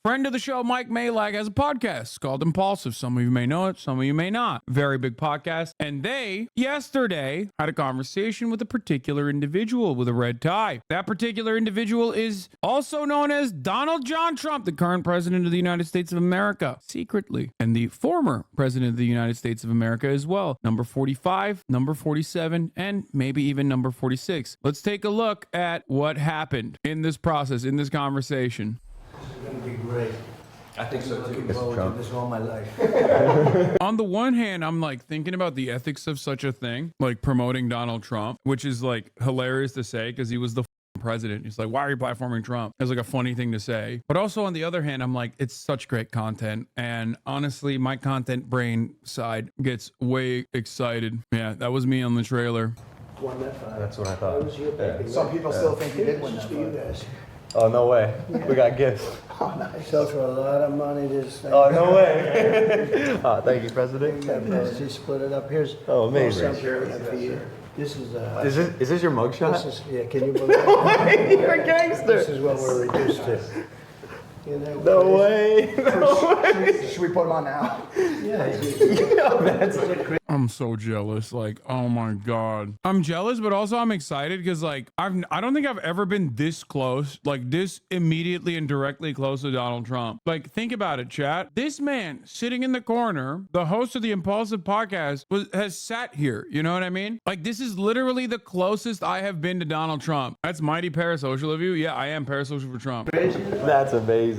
Friend of the show, Mike Malag, has a podcast called Impaulsive. Some of you may know it, some of you may not. Very big podcast. And they, yesterday, had a conversation with a particular individual with a red tie. That particular individual is also known as Donald John Trump, the current president of the United States of America, secretly, and the former president of the United States of America as well. Number 45, number 47, and maybe even number 46. Let's take a look at what happened in this process, in this conversation. This is going to be great. I think so too, Looking Mr. forward to Trump. this all my life. On the one hand, I'm like thinking about the ethics of such a thing, like promoting Donald Trump, which is like hilarious to say because he was the president. He's like, why are you platforming Trump? It's like a funny thing to say. But also on the other hand, I'm like, it's such great content. And honestly, my content brain side gets way excited. Yeah, that was me on the trailer. Won that fight. That's what I That thought. was your baby. Some people still think he did win This that is for you fight. guys. Oh, no way. We got gifts. Oh, nice. Sold for a lot of money this thing. Oh, no way. Oh, thank you, President. She split it up. Here's Oh, amazing. something for you. This is Is this your mugshot? this is, yeah, can you believe it? You're a gangster. This is what we're reduced to. You know, No way. No way. Should we put him on now? Yeah, That's I'm so jealous. Like, oh my God. I'm jealous, but also I'm excited because like I don't think I've ever been this close, like this immediately and directly close to Donald Trump. Like, think about it, chat. This man sitting in the corner, the host of the Impaulsive podcast, has sat here. You know what I mean? Like, this is literally the closest I have been to Donald Trump. That's mighty parasocial of you. Yeah, I am parasocial for Trump. That's amazing.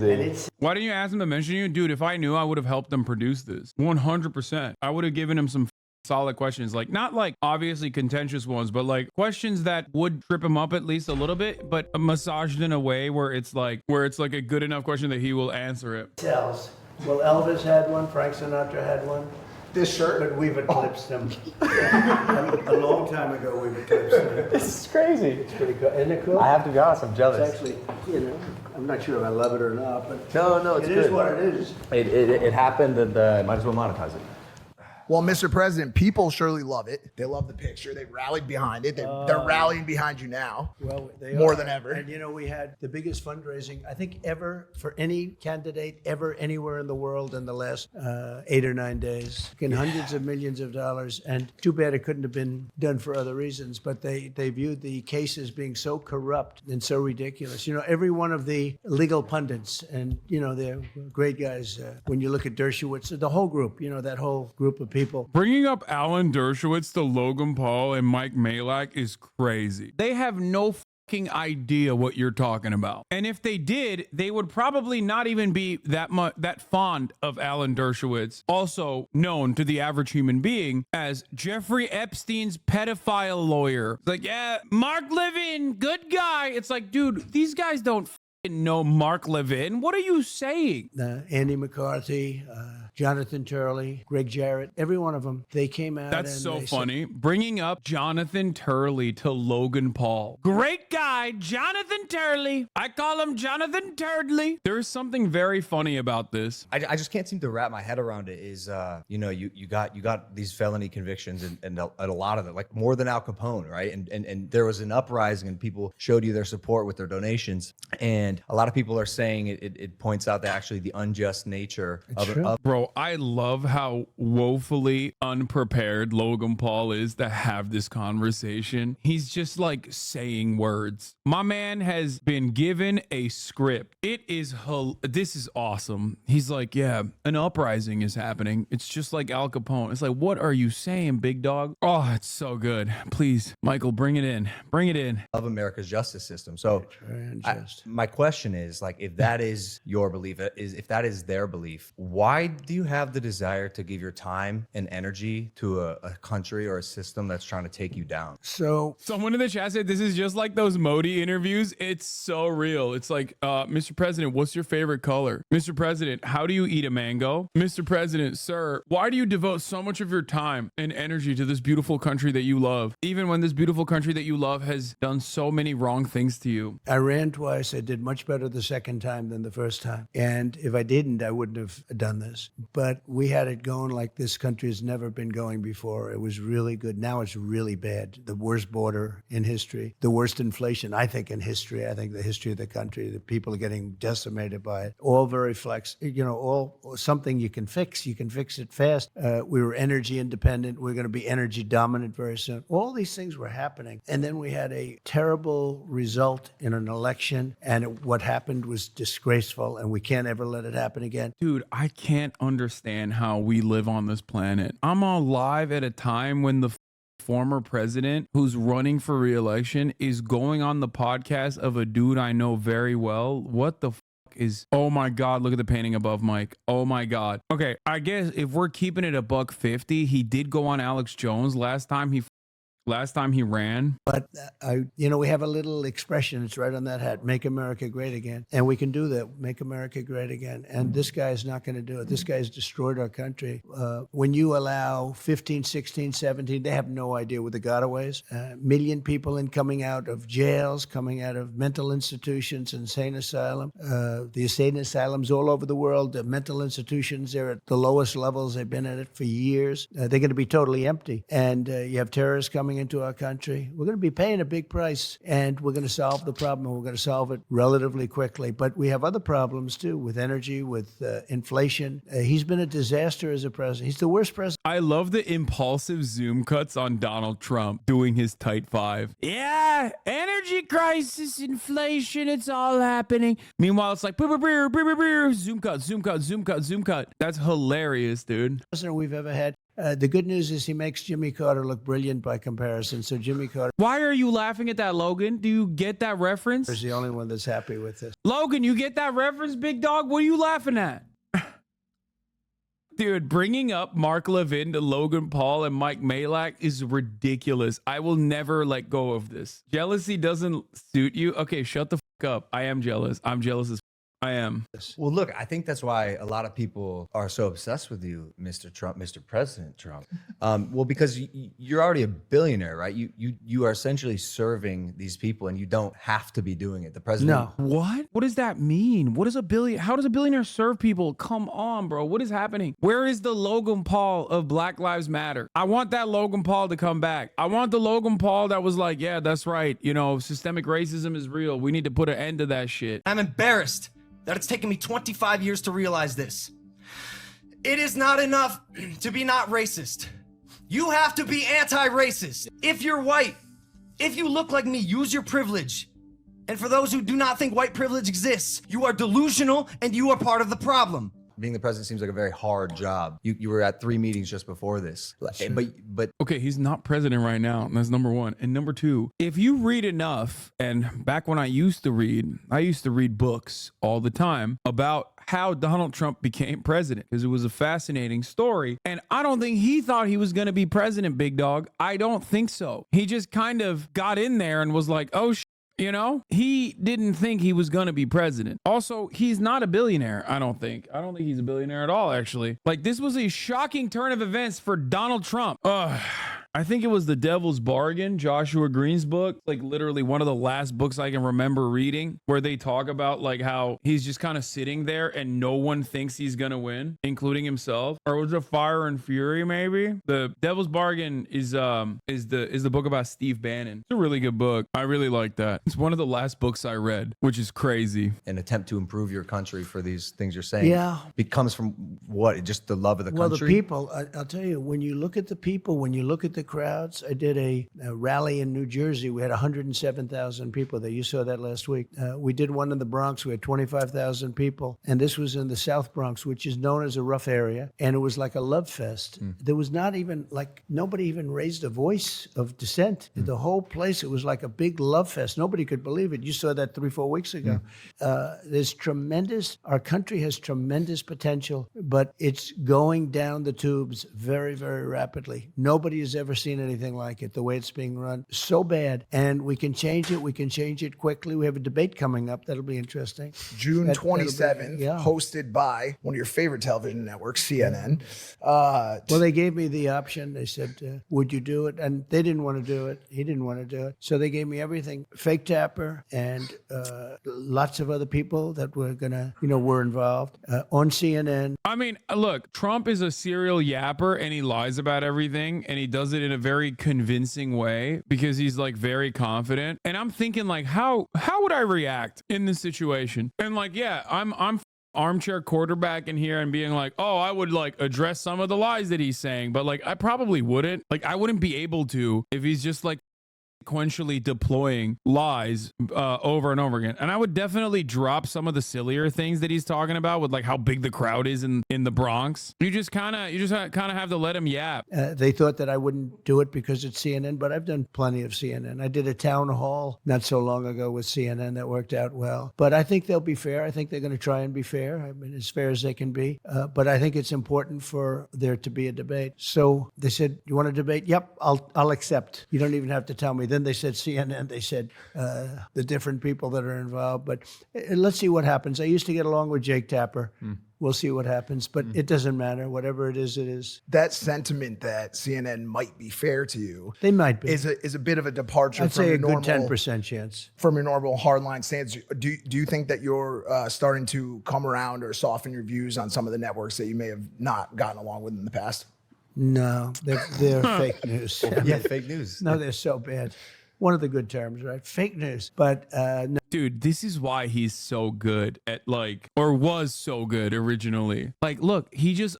Why didn't you ask him to mention you? Dude, if I knew, I would have helped them produce this. 100%. I would have given him some solid questions, like not like obviously contentious ones, but like questions that would trip him up at least a little bit, but massaged in a way where it's like a good enough question that he will answer it. Tells. Well, Elvis had one. Frank Sinatra had one. This shirt? But we've eclipsed them. A long time ago, we've eclipsed them. This is crazy. It's pretty cool. Isn't it cool? I have to be honest, I'm It's jealous. actually, you know, I'm not sure if I love it or not, but No, it's it good. is what it is. It happened and I might as well monetize it. Well, Mr. President, people surely love it. They love the picture. They rallied behind it. They're rallying behind you now. Well, they More are. than ever. And you know, we had the biggest fundraising, I think, ever for any candidate ever anywhere in the world in the last 8 or 9 days. In hundreds of millions of dollars. And too bad it couldn't have been done for other reasons. But they viewed the case as being so corrupt and so ridiculous. You know, every one of the legal pundits, and you know, they're great guys. When you look at Dershowitz, the whole group, you know, that whole group of people. Bringing up Alan Dershowitz to Logan Paul and Mike Malag is crazy. They have no fucking idea what you're talking about. And if they did, they would probably not even be that fond of Alan Dershowitz, also known to the average human being as Jeffrey Epstein's pedophile lawyer. It's like, yeah, Mark Levin, good guy. It's like, dude, these guys don't know Mark Levin. What are you saying? Andy McCarthy, Jonathan Turley, Greg Jarrett, every one of them, they came out. That's and so they funny. Bringing up Jonathan Turley to Logan Paul. Great guy, Jonathan Turley. I call him Jonathan Turdley. There's something very funny about this. I just can't seem to wrap my head around it. Is you know, you got these felony convictions and a lot of it, like more than Al Capone, right? And there was an uprising and people showed you their support with their donations. And a lot of people are saying it points out that actually the unjust nature of Bro, I love how woefully unprepared Logan Paul is to have this conversation. He's just like saying words. My man has been given a script. This is awesome. He's like, yeah, an uprising is happening. It's just like Al Capone. It's like, what are you saying, big dog? Oh, it's so good. Please, Michael, bring it in. Bring it in. of America's justice system. So Very unjust. my question is, like, if that is your belief, if that is their belief, why do you have the desire to give your time and energy to a country or a system that's trying to take you down? So Someone in the chat said this is just like those Modi interviews. It's so real. It's like, Mr. President, what's your favorite color? Mr. President, how do you eat a mango? Mr. President, sir, why do you devote so much of your time and energy to this beautiful country that you love, even when this beautiful country that you love has done so many wrong things to you? I ran twice. I did much better the second time than the first time. And if I didn't, I wouldn't have done this. But we had it going like this country has never been going before. It was really good. Now it's really bad. The worst border in history, the worst inflation, I think, in history. I think the history of the country, the people are getting decimated by it. All very all something you can fix. You can fix it fast. We were energy independent. We're going to be energy dominant very soon. All these things were happening. And then we had a terrible result in an election. And what happened was disgraceful. And we can't ever let it happen again. Dude, I can't understand how we live on this planet. I'm alive at a time when the former president who's running for re-election is going on the podcast of a dude I know very well. What the is, oh my God, look at the painting above Mike. Oh my God. Okay, I guess if we're keeping it $150, he did go on Alex Jones last time he ran. But, we have a little expression. It's right on that hat. Make America great again. And we can do that. Make America great again. And this guy is not going to do it. This guy has destroyed our country. When you allow 15, 16, 17, they have no idea what the gotaways. Million people coming out of jails, coming out of mental institutions, insane asylum. The insane asylums all over the world, the mental institutions, they're at the lowest levels. They've been at it for years. They're going to be totally empty. And you have terrorists coming into our country. We're going to be paying a big price, and we're going to solve the problem, and we're going to solve it relatively quickly. But we have other problems too, with energy, with inflation. He's been a disaster as a president. He's the worst president. I love the impulsive zoom cuts on Donald Trump doing his tight five. Yeah, energy crisis, inflation, it's all happening. Meanwhile, it's like zoom cut, zoom cut, zoom cut, zoom cut. That's hilarious, dude. President we've ever had. The good news is he makes Jimmy Carter look brilliant by comparison. So Jimmy Carter Why are you laughing at that, Logan? Do you get that reference? is the only one that's happy with this. Logan, you get that reference, big dog? What are you laughing at? Dude, bringing up Mark Levin to Logan Paul and Mike Malak is ridiculous. I will never let go of this. Jealousy doesn't suit you? Okay, shut the fuck up. I am jealous. I'm jealous as I am. Well, look, I think that's why a lot of people are so obsessed with you, Mr. Trump, Mr. President Trump. Well, because you're already a billionaire, right? You are essentially serving these people, and you don't have to be doing it. The president. No. What? What does that mean? What is how does a billionaire serve people? Come on, bro. What is happening? Where is the Logan Paul of Black Lives Matter? I want that Logan Paul to come back. I want the Logan Paul that was like, yeah, that's right. Systemic racism is real. We need to put an end to that shit. I'm embarrassed that it's taken me 25 years to realize this. It is not enough to be not racist. You have to be anti-racist. If you're white, if you look like me, use your privilege. And for those who do not think white privilege exists, you are delusional and you are part of the problem. Being the president seems like a very hard job. You were at 3 meetings just before this. But okay, he's not president right now. That's number one. And number two, if you read enough, and back when I used to read books all the time about how Donald Trump became president, because it was a fascinating story. And I don't think he thought he was going to be president, big dog. I don't think so. He just kind of got in there and was like, oh, he didn't think he was going to be president. Also, he's not a billionaire, I don't think. I don't think he's a billionaire at all, actually. Like, this was a shocking turn of events for Donald Trump. I think it was The Devil's Bargain, Joshua Green's book, like literally one of the last books I can remember reading, where they talk about like how he's just kind of sitting there and no one thinks he's going to win, including himself. Or was it Fire and Fury, maybe? The Devil's Bargain is the book about Steve Bannon. It's a really good book. I really like that. It's one of the last books I read, which is crazy. An attempt to improve your country for these things you're saying. Yeah. It comes from what? Just the love of the country? Well, the people, I'll tell you, when you look at the people, when you look at the crowds, I did a rally in New Jersey. We had 107,000 people there. You saw that last week. We did one in the Bronx. We had 25,000 people. And this was in the South Bronx, which is known as a rough area. And it was like a love fest. There was not even, nobody even raised a voice of dissent. The whole place, it was like a big love fest. Nobody could believe it. You saw that 3-4 weeks ago. Our country has tremendous potential, but it's going down the tubes very, very rapidly. Nobody has ever seen anything like it, the way it's being run. So bad. And we can change it. We can change it quickly. We have a debate coming up. That'll be interesting. June That'll 27th, be- yeah. hosted by one of your favorite television networks, CNN. Well, they gave me the option. They said, would you do it? And they didn't want to do it. He didn't want to do it. So they gave me everything. Fake Tapper and lots of other people that were going to, were involved on CNN. I mean, look, Trump is a serial yapper and he lies about everything and he does it in a very convincing way because he's like very confident. And I'm thinking like, how would I react in this situation? And like, yeah, I'm armchair quarterback in here and being like, oh, I would like address some of the lies that he's saying, but like I probably wouldn't. Like I wouldn't be able to if he's just like sequentially deploying lies over and over again. And I would definitely drop some of the sillier things that he's talking about with like how big the crowd is in the Bronx. You just kind of have to let him yap. They thought that I wouldn't do it because it's CNN, but I've done plenty of CNN. I did a town hall not so long ago with CNN that worked out well. But I think they'll be fair. I think they're going to try and be fair. I mean, as fair as they can be. But I think it's important for there to be a debate. So they said, you want to debate? Yep, I'll accept. You don't even have to tell me. Then they said CNN. They said the different people that are involved. But let's see what happens. I used to get along with Jake Tapper. We'll see what happens, but it doesn't matter. Whatever it is, it is. That sentiment that CNN might be fair to you, They might be. is a bit of a departure I'd from say your a good normal 10% chance. from your normal hardline stance. Do you think that you're starting to come around or soften your views on some of the networks that you may have not gotten along with in the past? No, they're fake news. I Yeah, mean, fake news. No, they're so bad. One of the good terms, right? Fake news. But no. Dude, this is why he's so good at like, or was so good originally. Like, look,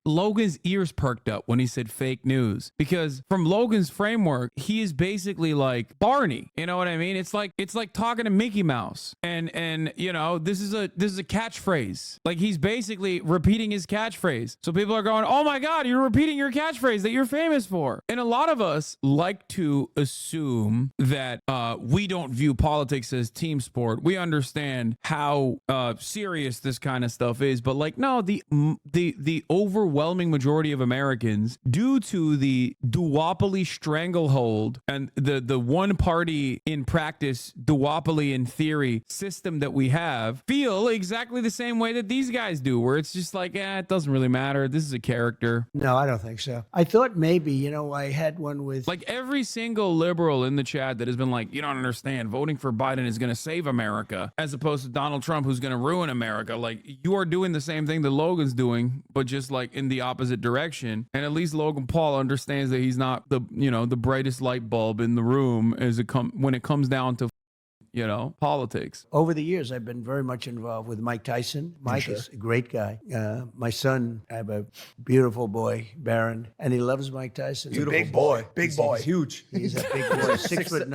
Logan's ears perked up when he said fake news because from Logan's framework, he is basically like Barney. You know what I mean? It's like talking to Mickey Mouse, and this is a catchphrase. Like he's basically repeating his catchphrase. So people are going, oh my God, you're repeating your catchphrase that you're famous for. And a lot of us like to assume that we don't view politics as team sport. We understand how serious this kind of stuff is, but like, no, the overwhelming majority of Americans, due to the duopoly stranglehold and the one party in practice, duopoly in theory system that we have, feel exactly the same way that these guys do, where it's just like, it doesn't really matter. This is a character. No, I don't think so. I thought maybe, I had one with Like every single liberal in the chat that has been like, you don't understand, voting for Biden is going to save America, as opposed to Donald Trump, who's going to ruin America. Like you are doing the same thing that Logan's doing, but just like in the opposite direction. And at least Logan Paul understands that he's not the brightest light bulb in the room when it comes down to politics. over the years, I've been very much involved with Mike Tyson. Mike is a great guy. My son, I have a beautiful boy, Barron, and he loves Mike Tyson. Big boy. Big boy. He's huge. He's a big boy, 6'9".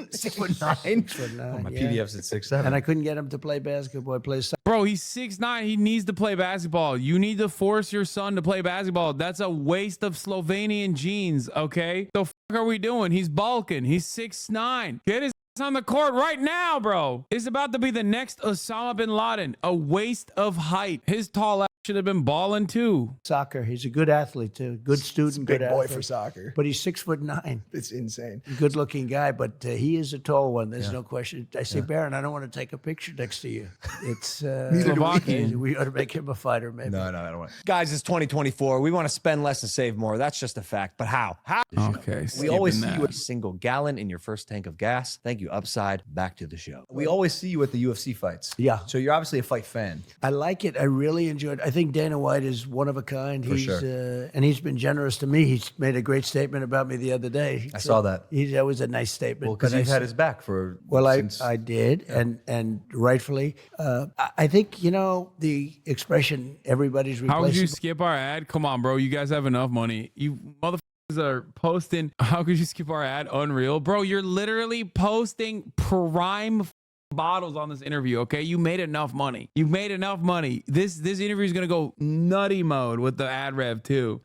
6'9". My yeah. PDF's at 6'7". And I couldn't get him to play basketball. He plays soccer. Bro, he's 6'9". He needs to play basketball. You need to force your son to play basketball. That's a waste of Slovenian genes, okay? The fuck are we doing? He's bulking. He's 6'9". Get his on the court right now, bro. It's about to be the next Osama bin Laden. A waste of height. His tall ass should have been balling too. Soccer. He's a good athlete too. Good student. Big good boy athlete. for soccer. But he's 6'9". It's insane. Good looking guy, but he is a tall one. There's no question. I say, Barron, I don't want to take a picture next to you. It's Slovakian. we ought to make him a fighter, maybe. No, I don't want. Guys, it's 2024. We want to spend less and save more. That's just a fact. But how? Okay. We always see skipping you that. a single gallon in your first tank of gas. Thank you, Upside. Back to the show. We always see you at the UFC fights. Yeah. So you're obviously a fight fan. I like it. I really enjoyed it. I think Dana White is one of a kind. He's sure. And he's been generous to me. He's made a great statement about me the other day. I saw that. That was a nice statement. Well, because but you've I had said- his back for. Well, since, I did, and rightfully. I think, the expression, everybody's How could you replaceable. skip our ad? Come on, bro. You guys have enough money. You motherfuckers are posting. How could you skip our ad? Unreal. Bro, you're literally posting prime bottles on this interview, okay? You made enough money. You made enough money. This interview is going to go nutty mode with the ad rev too.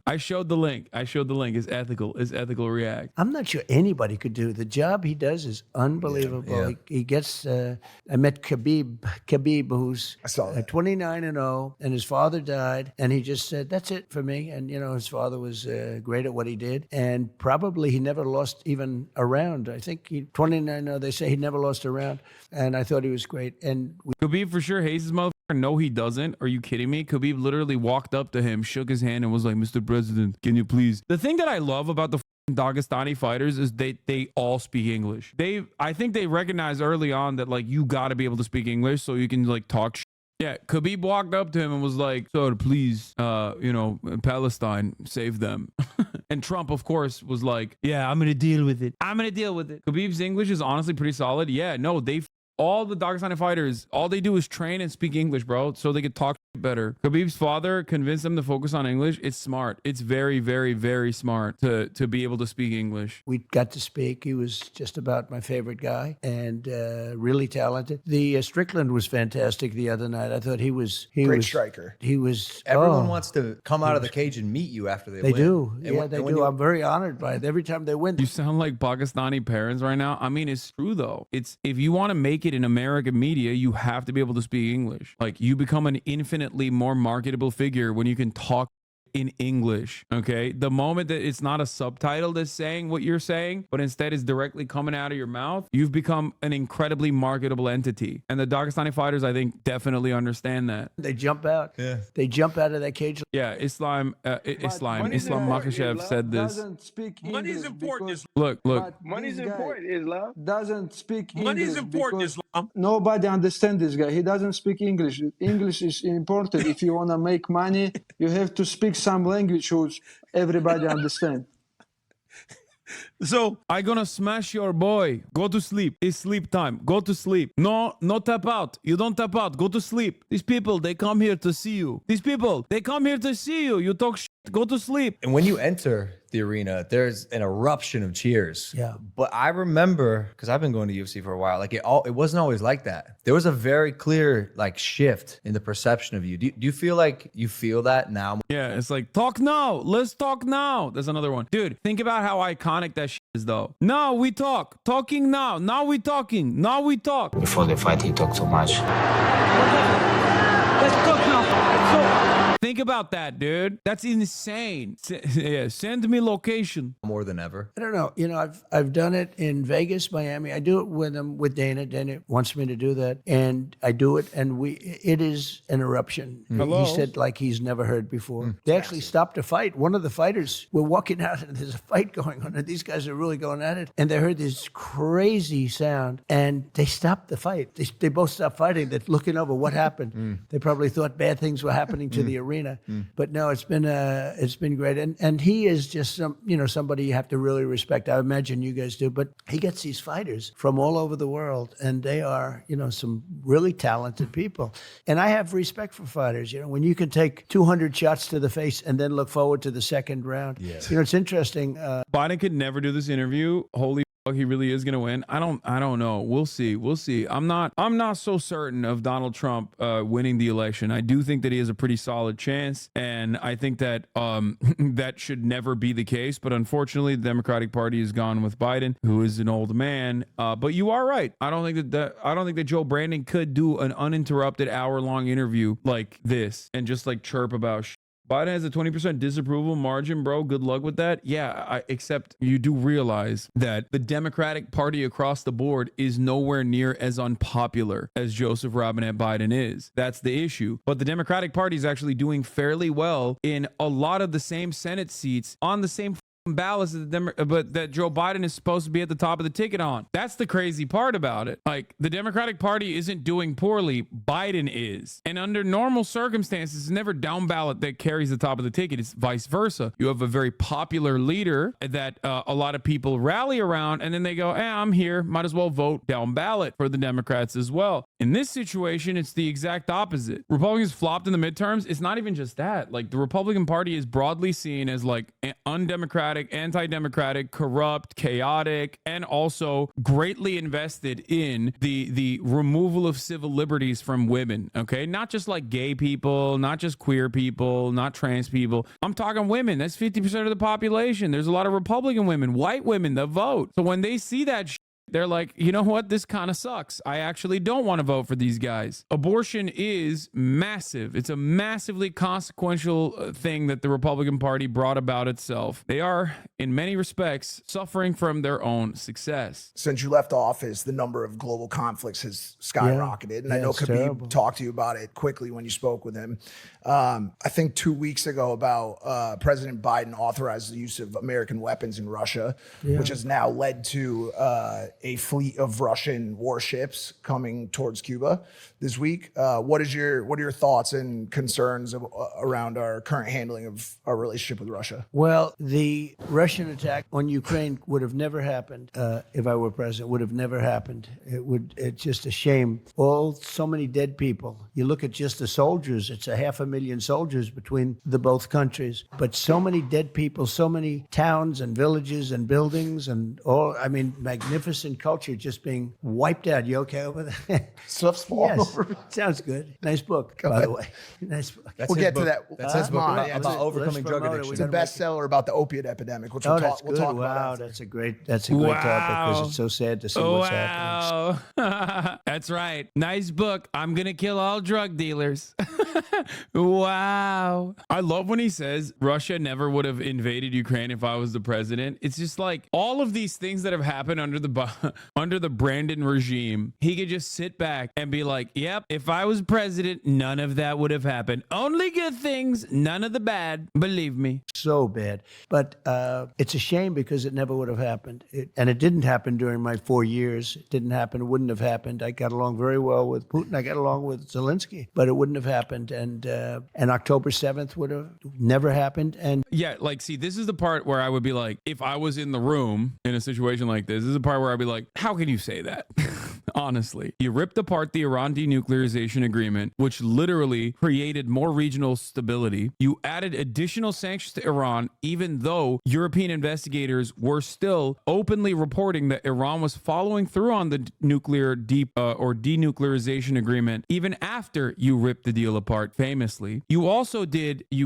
I showed the link. It's ethical. It's ethical react. I'm not sure anybody could do the job he does is unbelievable. He gets. I met Khabib, who's I saw that. 29-0, and his father died, and he just said, "That's it for me." And his father was great at what he did, and probably he never lost even a round. I think he 29-0. They say he never lost a round, and I thought he was great. And Khabib for sure hates his motherfucker. No, he doesn't. Are you kidding me? Khabib literally walked up to him, shook his hand, and was like, "Mr. President, can you please?" The thing that I love about the Dagestani fighters is they all speak English. I think they recognized early on that like you got to be able to speak English so you can like talk shit. Yeah, Khabib walked up to him and was like, "So please, Palestine, save them." And Trump, of course, was like, "Yeah, I'm gonna deal with it. Khabib's English is honestly pretty solid. Yeah, no, all the Dagestani fighters, all they do is train and speak English, bro, so they could talk better. Khabib's father convinced them to focus on English. It's smart. It's very, very, very smart to be able to speak English. we got to speak. He was just about my favorite guy, and really talented. The Strickland was fantastic the other night. I thought he was Great striker. He was. Everyone oh, wants to come out of the cage and meet you after they They win. do. And Yeah, when- they and when do. you- I'm very honored by it. Every time they win. You sound like Pakistani parents right now. I mean, it's true though. It's if you want to make it in American media, you have to be able to speak English. Like you become an infinitely more marketable figure when you can talk in English. Okay, the moment that it's not a subtitle that's saying what you're saying, but instead is directly coming out of your mouth, you've become an incredibly marketable entity. And the Dagestani fighters, I think, definitely understand that. They jump out. Yeah. They jump out of that cage. Yeah, Islam Makhachev said this. Doesn't speak Money is English important, because- Islam. Look, but Money is this guy important, Islam. Doesn't speak Money is English important, because Islam. nobody understands this guy. He doesn't speak English. English is important. If you want to make money, you have to speak some language which everybody understand. So I gonna smash your boy. Go to sleep. It's sleep time. Go to sleep. No tap out. You don't tap out. Go to sleep. These people, they come here to see you. These people, they come here to see you. You talk shit. Go to sleep. And when you enter the arena, there's an eruption of cheers. Yeah. But I remember, because I've been going to UFC for a while, like it wasn't always like that. There was a very clear like shift in the perception of you. Do you feel like you feel that now? Yeah, it's like talk now. Let's talk now. There's another one. Dude, think about how iconic that shit is though. Now we talk. Talking now. Now we talking. Now we talk. Before the fight, he talked too much. Think about that, dude. That's insane. Yeah, send me location. More than ever. I don't know. I've done it in Vegas, Miami. I do it with Dana. Dana wants me to do that, and I do it. And it is an eruption. Hello? He said like he's never heard before. They actually stopped a fight. One of the fighters were walking out, and there's a fight going on, and these guys are really going at it. And they heard this crazy sound, and they stopped the fight. They both stopped fighting. They're looking over what happened. They probably thought bad things were happening to the arena, but no, it's been great. And he is just somebody you have to really respect. I imagine you guys do, but he gets these fighters from all over the world, and they are some really talented people. And I have respect for fighters. When you can take 200 shots to the face and then look forward to the second round. Yeah. It's interesting. Biden could never do this interview. Holy fuck, he really is gonna win. I don't know. We'll see. I'm not so certain of Donald Trump winning the election. I do think that he has a pretty solid chance, and I think that that should never be the case. But unfortunately, the Democratic Party has gone with Biden, who is an old man. But you are right. I don't think that Joe Brandon could do an uninterrupted hour-long interview like this and just like chirp about shit. Biden has a 20% disapproval margin, bro. Good luck with that. Yeah, except you do realize that the Democratic Party across the board is nowhere near as unpopular as Joseph Robinette Biden is. That's the issue. But the Democratic Party is actually doing fairly well in a lot of the same Senate seats on the same ballots but that Joe Biden is supposed to be at the top of the ticket on. That's the crazy part about it. Like, the Democratic Party isn't doing poorly. Biden is. And under normal circumstances, it's never down ballot that carries the top of the ticket. It's vice versa. You have a very popular leader that a lot of people rally around, and then they go, I'm here. Might as well vote down ballot for the Democrats as well. In this situation, it's the exact opposite. Republicans flopped in the midterms. It's not even just that. Like, the Republican Party is broadly seen as like undemocratic autocratic, anti-democratic, corrupt, chaotic, and also greatly invested in the removal of civil liberties from women. Okay, not just like gay people, not just queer people, not trans people. I'm talking women. That's 50% of the population. There's a lot of Republican women, white women that vote. So when they see that they're like, you know what? This kind of sucks. I actually don't want to vote for these guys. Abortion is massive. It's a massively consequential thing that the Republican Party brought about itself. They are, in many respects, suffering from their own success. Since you left office, the number of global conflicts has skyrocketed. And I know Khabib talked to you about it quickly when you spoke with him. I think 2 weeks ago about President Biden authorized the use of American weapons in Russia, which has now led to a fleet of Russian warships coming towards Cuba this week. What are your thoughts and concerns around our current handling of our relationship with Russia? Well, the Russian attack on Ukraine would have never happened if I were president. Would have never happened. It's just a shame. So many dead people. You look at just the soldiers. It's 500,000 soldiers between the both countries. But so many dead people. So many towns and villages and buildings and all. I mean, magnificent culture just being wiped out. You okay over there? Stuff's falling over. Sounds good. Nice book, by the way. Nice book. That's We'll his get book. to that. That's his book about Let's overcoming drug promote it. addiction. It's a bestseller about the opiate epidemic, which we'll talk Wow, about. After. that's a great topic because it's so sad to see what's happening. That's right. Nice book. I'm going to kill all drug dealers. Wow. I love when he says Russia never would have invaded Ukraine if I was the president. It's just like all of these things that have happened under the Brandon regime. He could just sit back and be like, yep, if I was president, none of that would have happened. Only good things, none of the bad. Believe me. So bad. But it's a shame because it never would have happened. And it didn't happen during my 4 years. It didn't happen. It wouldn't have happened. I got along very well with Putin. I got along with Zelensky, but it wouldn't have happened. And October 7th would have never happened. And yeah, like, see, this is the part where I would be like, if I was in the room in a situation like this is the part where I'd be like, how can you say that? Honestly, you ripped apart the Iran denuclearization agreement, which literally created more regional stability. You added additional sanctions to Iran, even though European investigators were still openly reporting that Iran was following through on the nuclear denuclearization agreement, even after you ripped the deal apart, famously. You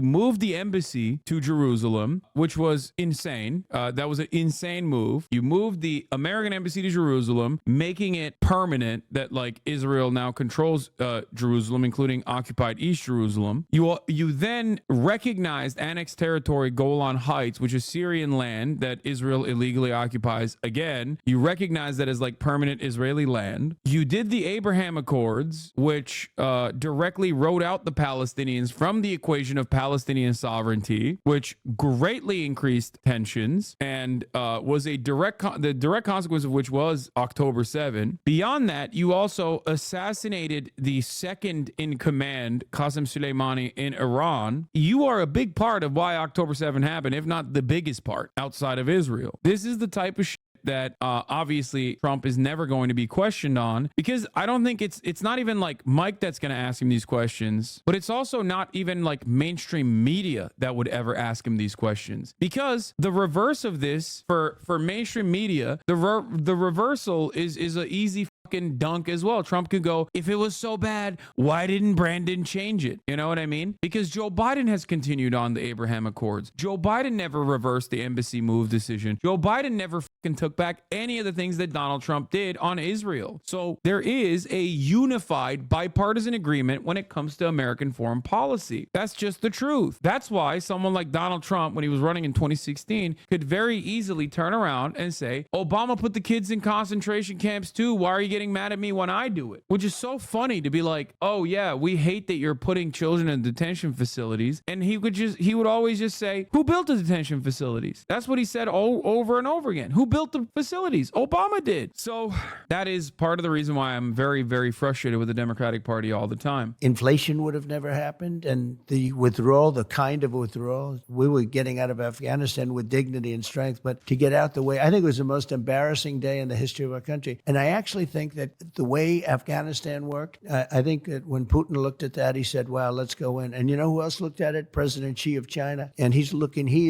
moved the embassy to Jerusalem, which was insane. That was an insane move. You moved the American embassy to Jerusalem, making it permanent that like Israel now controls Jerusalem, including occupied East Jerusalem. You then recognized annexed territory Golan Heights, which is Syrian land that Israel illegally occupies. Again, you recognize that as like permanent Israeli land. You did the Abraham Accords, which directly wrote out the Palestinians from the equation of Palestinian sovereignty, which greatly increased tensions and was the direct consequence of which was October 7. Beyond that, you also assassinated the second in command, Qasem Soleimani, in Iran. You are a big part of why October 7 happened, if not the biggest part outside of Israel. This is the type of that obviously Trump is never going to be questioned on, because I don't think it's not even like Mike that's going to ask him these questions, but it's also not even like mainstream media that would ever ask him these questions, because the reverse of this for mainstream media, the reversal is an easy fucking dunk as well. Trump could go, if it was so bad, why didn't Brandon change it? You know what I mean? Because Joe Biden has continued on the Abraham Accords. Joe Biden never reversed the embassy move decision. Joe Biden never fucking took back any of the things that Donald Trump did on Israel. So there is a unified bipartisan agreement when it comes to American foreign policy. That's just the truth. That's why someone like Donald Trump, when he was running in 2016, could very easily turn around and say, Obama put the kids in concentration camps too. Why are you getting mad at me when I do it? Which is so funny to be like, oh yeah, we hate that you're putting children in detention facilities. And he would always just say, who built the detention facilities? That's what he said over and over again. Who built the facilities? Obama did. So that is part of the reason why I'm very, very frustrated with the Democratic Party all the time. Inflation would have never happened. And the withdrawal, the kind of withdrawal, we were getting out of Afghanistan with dignity and strength. But to get out the way, I think it was the most embarrassing day in the history of our country. And I actually think think that the way Afghanistan worked, I think that when Putin looked at that, he said, wow, let's go in. And you know who else looked at it? President Xi of China. And he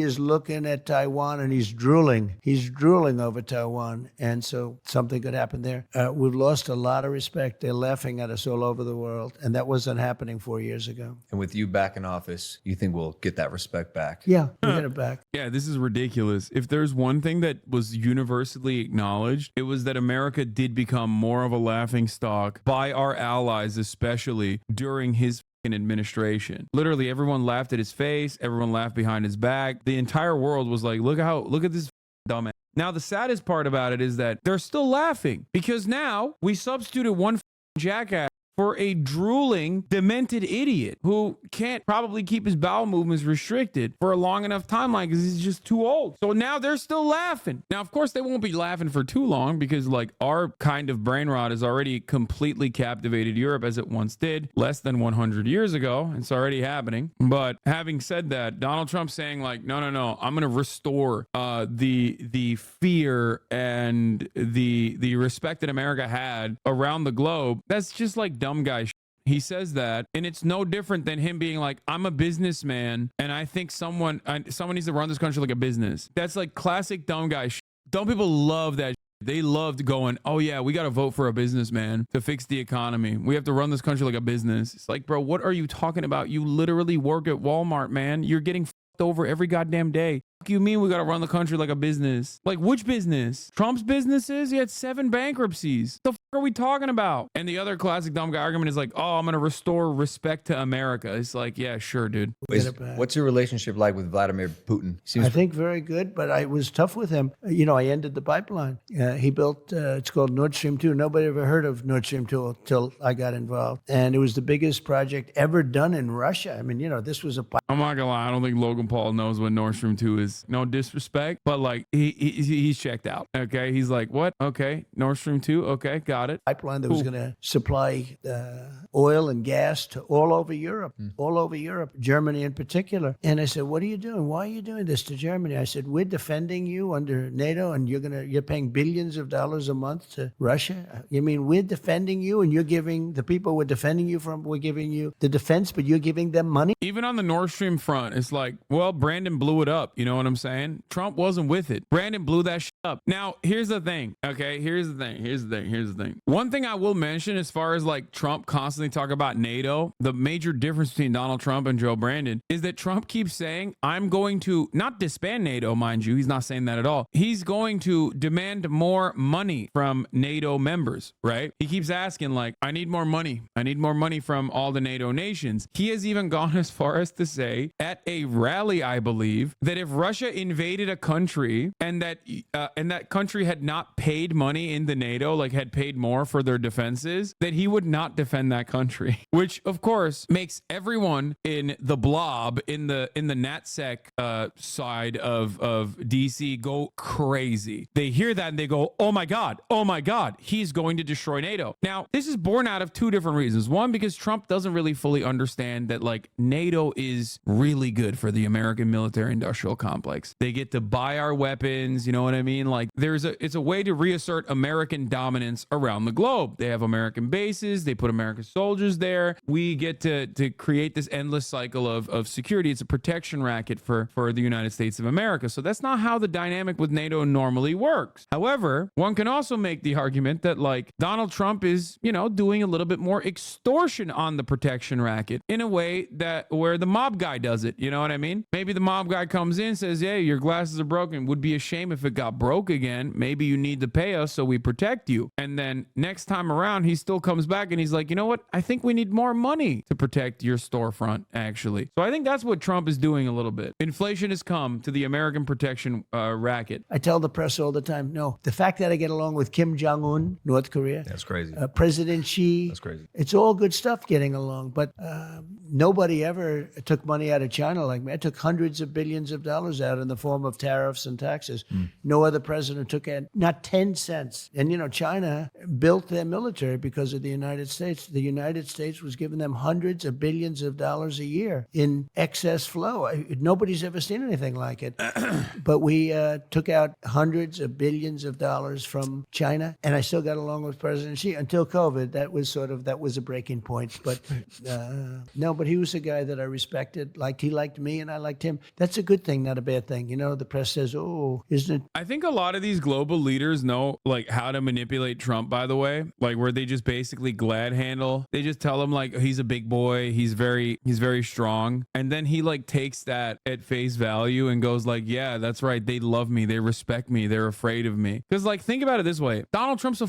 is looking at Taiwan, and he's drooling. He's drooling over Taiwan. And so something could happen there. We've lost a lot of respect. They're laughing at us all over the world. And that wasn't happening 4 years ago. And with you back in office, you think we'll get that respect back? Yeah, we'll get it back. Yeah, this is ridiculous. If there's one thing that was universally acknowledged, it was that America did become more of a laughing stock by our allies, especially during his administration. Literally, everyone laughed at his face. Everyone laughed behind his back. The entire world was like, look at this dumbass. Now, the saddest part about it is that they're still laughing because now we substituted one jackass for a drooling, demented idiot who can't probably keep his bowel movements restricted for a long enough timeline because he's just too old. So now they're still laughing. Now, of course, they won't be laughing for too long because like our kind of brain rot has already completely captivated Europe as it once did less than 100 years ago. It's already happening. But having said that, Donald Trump saying like, no, I'm going to restore the fear and the respect that America had around the globe. That's just like dumb guy. He says that, and it's no different than him being like, I'm a businessman, and I think someone needs to run this country like a business. That's like classic dumb guy. Dumb people love that. They loved going, oh yeah, we got to vote for a businessman to fix the economy. We have to run this country like a business. It's like, bro, what are you talking about? You literally work at Walmart, man. You're getting over every goddamn day. What do you mean we got to run the country like a business? Like which business? Trump's businesses? He had 7 bankruptcies. The fuck are we talking about? And the other classic dumb guy argument is like, oh, I'm going to restore respect to America. It's like, yeah, sure, dude. What's your relationship like with Vladimir Putin? I think very good, but I was tough with him. You know, I ended the pipeline. He built, it's called Nord Stream 2. Nobody ever heard of Nord Stream 2 until I got involved. And it was the biggest project ever done in Russia. I mean, you know, this was a... I'm not gonna lie, I don't think Logan Paul knows what Nord Stream 2 is. No disrespect, but like he's checked out. Okay, he's like, what? Okay, Nord Stream 2. Okay, got it. Pipeline that was going to supply oil and gas to all over Europe, Germany in particular. And I said, what are you doing? Why are you doing this to Germany? I said, we're defending you under NATO, and you're paying billions of dollars a month to Russia. You mean we're defending you, and you're giving the people we're defending you from, we're giving you the defense, but you're giving them money? Even on the Nord Stream front, it's like, well, Brandon blew it up. You know what I'm saying? Trump wasn't with it. Brandon blew that shit up. Now, here's the thing. Okay, here's the thing. One thing I will mention as far as like Trump constantly talk about NATO, the major difference between Donald Trump and Joe Brandon is that Trump keeps saying, I'm going to not disband NATO, mind you. He's not saying that at all. He's going to demand more money from NATO members, right? He keeps asking like, I need more money. I need more money from all the NATO nations. He has even gone as far as to say at a rally, I believe, that if Russia invaded a country and that country had not paid money into NATO, like had paid more for their defenses, that he would not defend that country, which of course makes everyone in the blob, in the NatSec side of DC go crazy. They hear that and they go, oh my God, he's going to destroy NATO. Now, this is born out of 2 different reasons. One, because Trump doesn't really fully understand that like NATO is really good for the American military industrial complex. They get to buy our weapons, you know what I mean? Like it's a way to reassert American dominance around the globe. They have American bases, they put American soldiers there. We get to create this endless cycle of security. It's a protection racket for the United States of America. So that's not how the dynamic with NATO normally works. However, one can also make the argument that like Donald Trump is, you know, doing a little bit more extortion on the protection racket in a way that where the mob guy does it. You know what I mean? Maybe the mob guy comes in, says, hey, your glasses are broken. Would be a shame if it got broke again. Maybe you need to pay us so we protect you. And then next time around, he still comes back and he's like, you know what? I think we need more money to protect your storefront, actually. So I think that's what Trump is doing a little bit. Inflation has come to the American protection racket. I tell the press all the time, no, the fact that I get along with Kim Jong-un, North Korea. That's crazy. President Xi. That's crazy. It's all good stuff getting along. But nobody ever took money out of China like me. I took hundreds of billions of dollars out in the form of tariffs and taxes. No other president took out not 10 cents. And, China built their military because of the United States. The United States was giving them hundreds of billions of dollars a year in excess flow. Nobody's ever seen anything like it. But we took out hundreds of billions of dollars from China, and I still got along with President Xi until COVID. That was a breaking point. But no, but he was a guy that I respected. He liked me, and I liked him. That's a good thing, not a bad thing. The press says, "Oh, isn't it?" I think a lot of these global leaders know how to manipulate Trump, by the way, where they just basically glad handle. They just tell him he's a big boy, he's very strong, and then he takes that at face value and goes yeah, that's right, they love me, they respect me, they're afraid of me. Because think about it this way, Donald Trump's a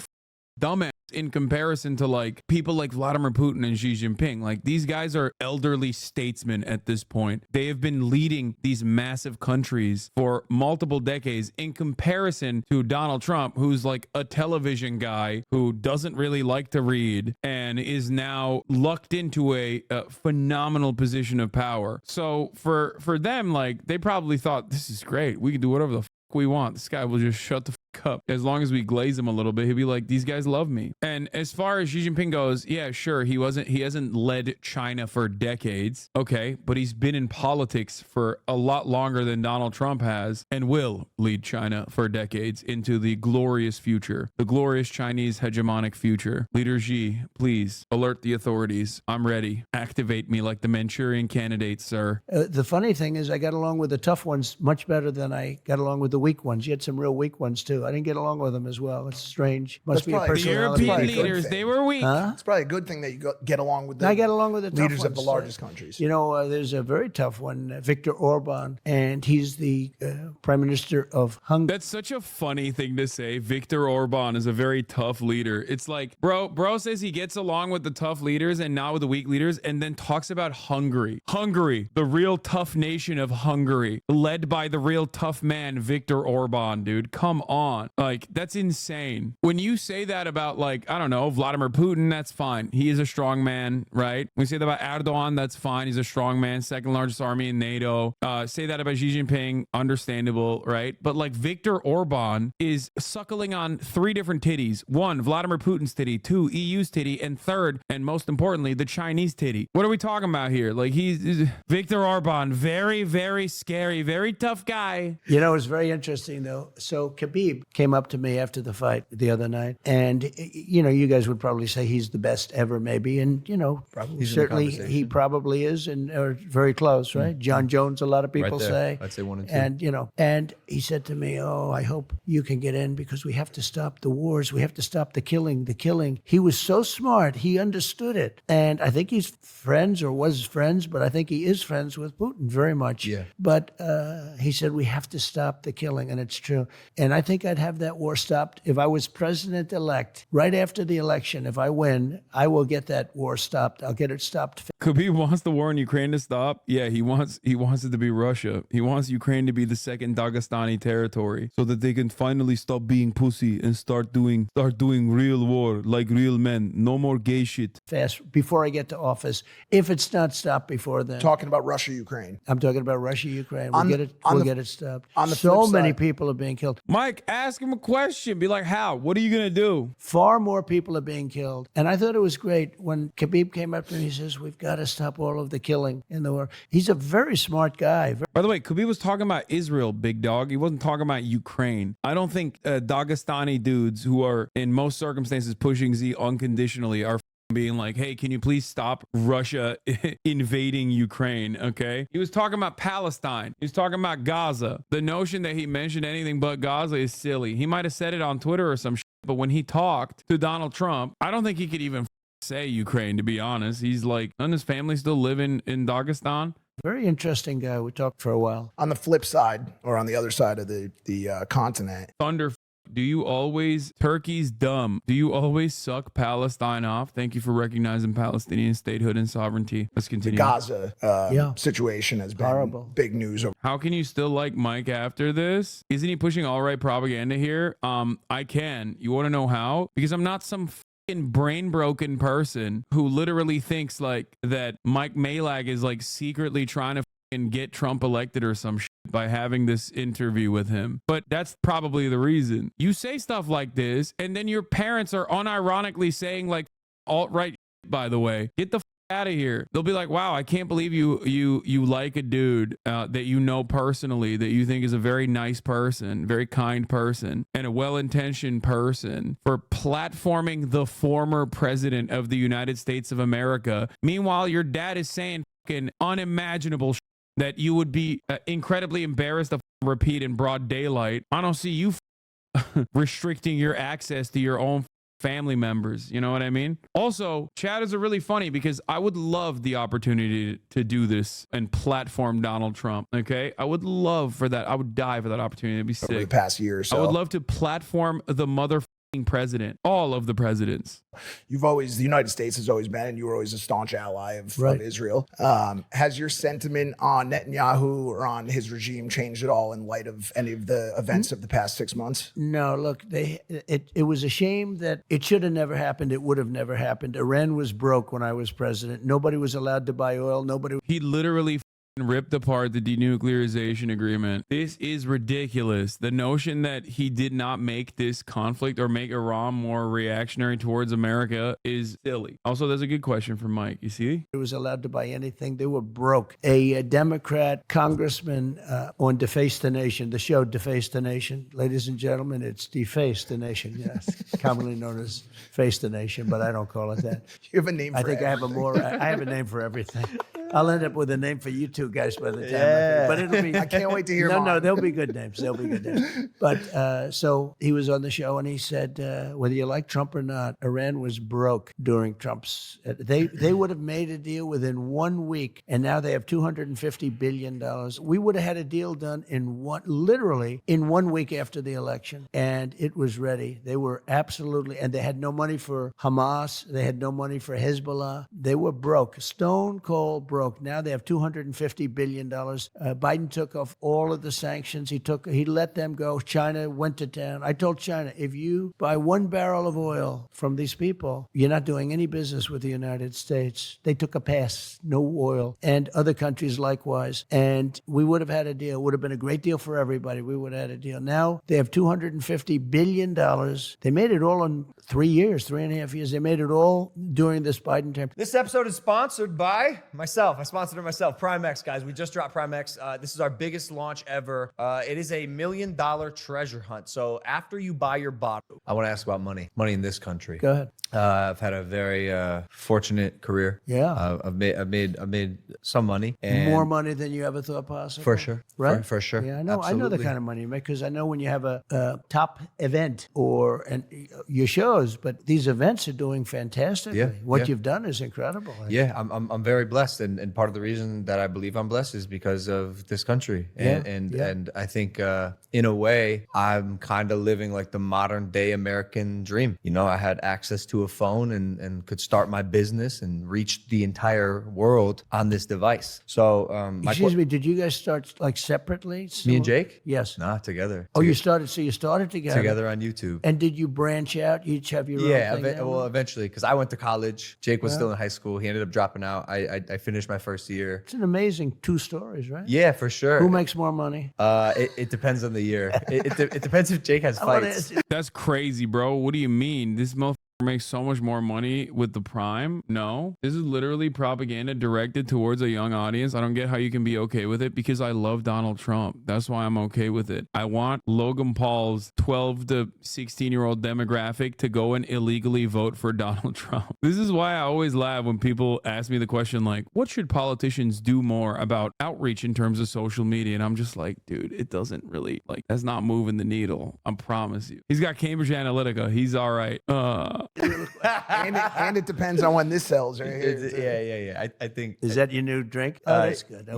dumbass in comparison to people like Vladimir Putin and Xi Jinping. These guys are elderly statesmen at this point. They have been leading these massive countries for multiple decades in comparison to Donald Trump, who's a television guy who doesn't really like to read and is now lucked into a phenomenal position of power. So for them, they probably thought, this is great, we can do whatever the we want. This guy will just shut the up. As long as we glaze him a little bit, he'll be like, these guys love me. And as far as Xi Jinping goes, yeah, sure, he hasn't led China for decades. Okay, but he's been in politics for a lot longer than Donald Trump has and will lead China for decades into the glorious future, the glorious Chinese hegemonic future. Leader Xi, please alert the authorities. I'm ready. Activate me like the Manchurian candidate, sir. The funny thing is I got along with the tough ones much better than I got along with the weak ones. You had some real weak ones too. I didn't get along with them as well. It's strange. Must be a personality. The European leaders, they were weak. It's probably a good thing that you get along with I get along with the leaders tough of the largest countries. There's a very tough one, Viktor Orban, and he's the prime minister of Hungary. That's such a funny thing to say. Viktor Orban is a very tough leader. It's bro says he gets along with the tough leaders and not with the weak leaders, and then talks about Hungary. Hungary, the real tough nation of Hungary, led by the real tough man, Viktor Orban, dude. Come on. That's insane. When you say that about, I don't know, Vladimir Putin, that's fine. He is a strong man, right? When you say that about Erdogan, that's fine. He's a strong man, second largest army in NATO. Say that about Xi Jinping, understandable, right? But Viktor Orban is suckling on 3 different titties. 1, Vladimir Putin's titty. 2, EU's titty. And 3rd, and most importantly, the Chinese titty. What are we talking about here? He's Viktor Orban, very, very scary, very tough guy. It's very interesting though. So Khabib came up to me after the fight the other night, and you guys would probably say he's the best ever, maybe, and probably certainly he probably is, and are very close, right? John Jones, a lot of people say. I'd say 1 and 2. And he said to me, "Oh, I hope you can get in because we have to stop the wars. We have to stop the killing. The killing." He was so smart; he understood it, and I think he's friends or was friends, but I think he is friends with Putin very much. Yeah. But he said we have to stop the killing, and it's true. And I think I'd have that war stopped if I was president-elect. Right after the election, if I win, I will get that war stopped. I'll get it stopped. Khabib wants the war in Ukraine to stop. Yeah, he wants it to be Russia. He wants Ukraine to be the second Dagestani territory so that they can finally stop being pussy and start doing real war like real men. No more gay shit. Fast before I get to office, if it's not stopped before then. Talking about Russia, Ukraine. I'm talking about Russia, Ukraine. We'll get it stopped. On the so flip many side, people are being killed. Mike, ask him a question. Be like, how? What are you going to do? Far more people are being killed. And I thought it was great when Khabib came up to me. He says, we've got to stop all of the killing in the war. He's a very smart guy. By the way, Khabib was talking about Israel, big dog. He wasn't talking about Ukraine. I don't think Dagestani dudes who are in most circumstances pushing Z unconditionally are being like, hey, can you please stop Russia invading Ukraine? Okay. He was talking about Palestine. He was talking about Gaza. The notion that he mentioned anything but Gaza is silly. He might have said it on Twitter or some shit, but when he talked to Donald Trump, I don't think he could even say Ukraine, to be honest. He's like, doesn't his family still live in Dagestan? Very interesting guy. We talked for a while. On the flip side, or on the other side of the continent, Thunder. Do you always, Turkey's dumb, do you always suck Palestine off? Thank you for recognizing Palestinian statehood and sovereignty. Let's continue. The Gaza situation has been horrible. Big news. How can you still like Mike after this? Isn't he pushing all right propaganda here? I can. You want to know how? Because I'm not some brain broken person who literally thinks like that Mike Malag is like secretly trying to get Trump elected or some shit by having this interview with him. But that's probably the reason. You say stuff like this, and then your parents are unironically saying like alt-right shit, by the way. Get the out of here. They'll be like, wow, I can't believe you like a dude that you know personally, that you think is a very nice person, very kind person, and a well-intentioned person for platforming the former president of the United States of America. Meanwhile, your dad is saying fucking unimaginable shit that you would be incredibly embarrassed to repeat in broad daylight. I don't see you restricting your access to your own family members. You know what I mean? Also, chatters are really funny because I would love the opportunity to do this and platform Donald Trump. Okay, I would love for that. I would die for that opportunity. It'd be sick. Over the past year or so, I would love to platform the motherfucking president, all of the presidents. The United States has always been, and you were always a staunch ally of Israel. Has your sentiment on Netanyahu or on his regime changed at all in light of any of the events of the past 6 months? No, look, it was a shame that it should have never happened. It would have never happened. Iran was broke when I was president. Nobody was allowed to buy oil. He literally ripped apart the denuclearization agreement. This is ridiculous. The notion that he did not make this conflict or make Iran more reactionary towards America is silly. Also, there's a good question from Mike. You see? It was allowed to buy anything. They were broke. A Democrat congressman on Deface the Nation, the show Deface the Nation. Ladies and gentlemen, it's Deface the Nation, yes. Commonly known as Face the Nation, but I don't call it that. You have a name for everything. I have a name for everything. I'll end up with a name for you two guys by the time. But it'll be. I can't wait to hear. No, they'll be good names. They'll be good names. But so he was on the show and he said, whether you like Trump or not, Iran was broke during Trump's. They would have made a deal within 1 week, and now they have $250 billion. We would have had a deal done literally in 1 week after the election, and it was ready. They were absolutely, and they had no money for Hamas. They had no money for Hezbollah. They were broke, stone cold broke. Now they have $250 billion. Biden took off all of the sanctions. He let them go. China went to town. I told China, if you buy 1 barrel of oil from these people, you're not doing any business with the United States. They took a pass, no oil, and other countries likewise. And we would have had a deal. It would have been a great deal for everybody. We would have had a deal. Now they have $250 billion. They made it all in 3 years, 3.5 years. They made it all during this Biden term. This episode is sponsored by myself. I sponsored it myself. Prime X, guys. We just dropped Prime X. This is our biggest launch ever. It is a $1 million treasure hunt. So after you buy your bottle, I want to ask about money. Money in this country. Go ahead. I've had a very fortunate career. Yeah. I've made some money. And more money than you ever thought possible. For sure. Right? For sure. Yeah, I know. Absolutely. I know the kind of money you make because I know when you have a top event and your shows, but these events are doing fantastically. Yeah, What you've done is incredible. Yeah, I'm very blessed, and part of the reason that I believe I'm blessed is because of this country, and I think in a way I'm kind of living like the modern day American dream. You know, I had access to a phone and could start my business and reach the entire world on this device. So, Excuse me, did you guys start like separately? Me and Jake? Yes. Nah, together. Oh, you started together. Together on YouTube. And did you branch out? You each have your own thing? Well, eventually, because I went to college. Jake was still in high school. He ended up dropping out. I finished my first year. It's an amazing 2 stories, right? Yeah, for sure. Who makes more money? It depends on the year. It depends if Jake has fights. That's crazy, bro. What do you mean? This motherfucker makes so much more money with the Prime? No, this is literally propaganda directed towards a young audience. I don't get how you can be okay with it because I love Donald Trump. That's why I'm okay with it. I want Logan Paul's 12 to 16-year-old demographic to go and illegally vote for Donald Trump. This is why I always laugh when people ask me the question like, what should politicians do more about outreach in terms of social media? And I'm just like, dude, it doesn't really, like, that's not moving the needle. I promise you. He's got Cambridge Analytica. He's all right. and it depends on when this sells right here. Yeah. I think. Is that your new drink? Oh, that's good.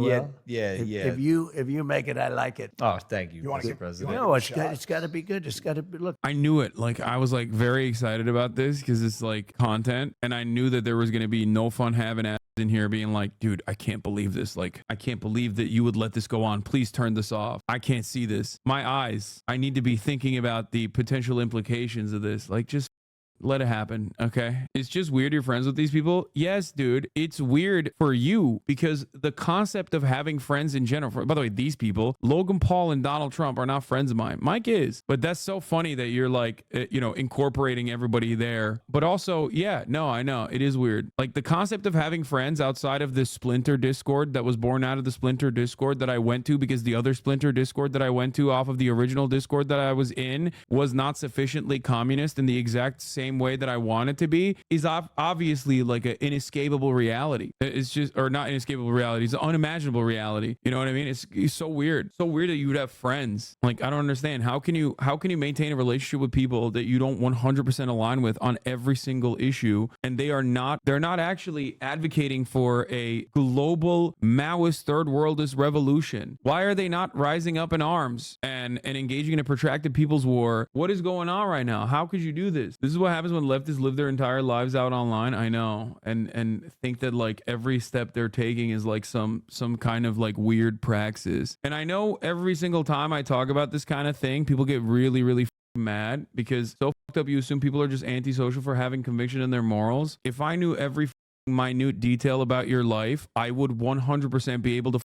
Yeah. If you make it, I like it. Oh, thank you, want to Mr. get President. No, it's got to be good. It's got to be. Look, I knew it. Like, I was like very excited about this because it's like content, and I knew that there was going to be no fun having ass in here being like, dude, I can't believe this. Like, I can't believe that you would let this go on. Please turn this off. I can't see this. My eyes. I need to be thinking about the potential implications of this. Like, just let it happen. Okay. It's just weird you're friends with these people. Yes, dude. It's weird for you because the concept of having friends in general, by the way, these people, Logan Paul and Donald Trump are not friends of mine. Mike is, but that's so funny that you're like, incorporating everybody there. But also, yeah, no, I know it is weird. Like the concept of having friends outside of this Splinter Discord that was born out of the Splinter Discord that I went to because the other Splinter Discord that I went to off of the original Discord that I was in was not sufficiently communist in the exact same way that I want it to be is obviously like an inescapable reality. It's just, or not inescapable reality. It's an unimaginable reality. You know what I mean? It's so weird. So weird that you would have friends. Like, I don't understand. How can you maintain a relationship with people that you don't 100% align with on every single issue? And they're not actually advocating for a global Maoist third worldist revolution. Why are they not rising up in arms and engaging in a protracted people's war? What is going on right now? How could you do this? This is what happens when leftists live their entire lives out online. I know. And think that like every step they're taking is like some kind of like weird praxis. And I know every single time I talk about this kind of thing, people get really, really mad because so fucked up you assume people are just antisocial for having conviction in their morals. If I knew every minute detail about your life, I would 100% be able to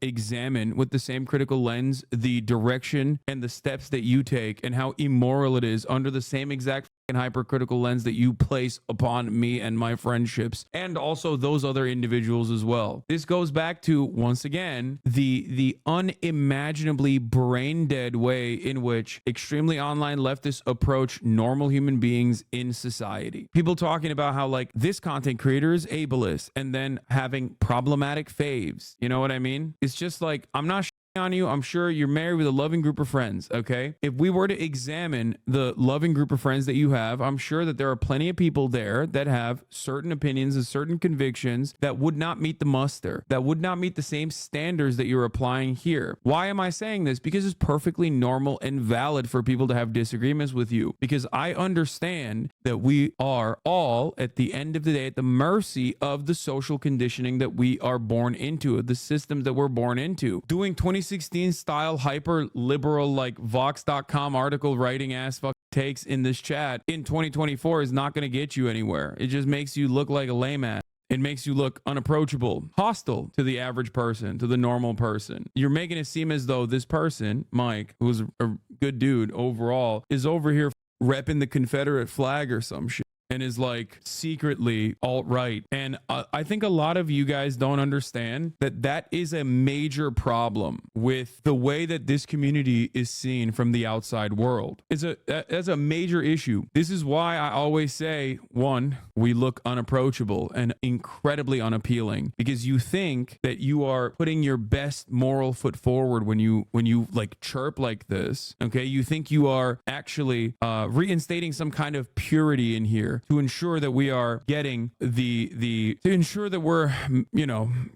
examine with the same critical lens the direction and the steps that you take and how immoral it is under the same exact hypercritical lens that you place upon me and my friendships and also those other individuals as well. This goes back to, once again, the unimaginably brain dead way in which extremely online leftists approach normal human beings in society. People talking about how like this content creator is ableist and then having problematic faves. You know what I mean? It's just like, I'm not on you. I'm sure you're married with a loving group of friends. Okay. If we were to examine the loving group of friends that you have, I'm sure that there are plenty of people there that have certain opinions and certain convictions that would not meet the muster, that would not meet the same standards that you're applying here. Why am I saying this? Because it's perfectly normal and valid for people to have disagreements with you, because I understand that we are all at the end of the day at the mercy of the social conditioning that we are born into, the systems that we're born into. Doing 2016 style hyper liberal like Vox.com article writing ass fuck takes in this chat in 2024 is not going to get you anywhere. It just makes you look like a lame ass. It makes you look unapproachable, hostile to the average person, to the normal person. You're making it seem as though this person, Mike, who's a good dude overall, is over here repping the Confederate flag or some shit and is like secretly alt-right. And I think a lot of you guys don't understand that that is a major problem with the way that this community is seen from the outside world. That's a major issue. This is why I always say, one, we look unapproachable and incredibly unappealing, because you think that you are putting your best moral foot forward when you like chirp like this. Okay, you think you are actually reinstating some kind of purity in here to ensure that we are getting to ensure that we're,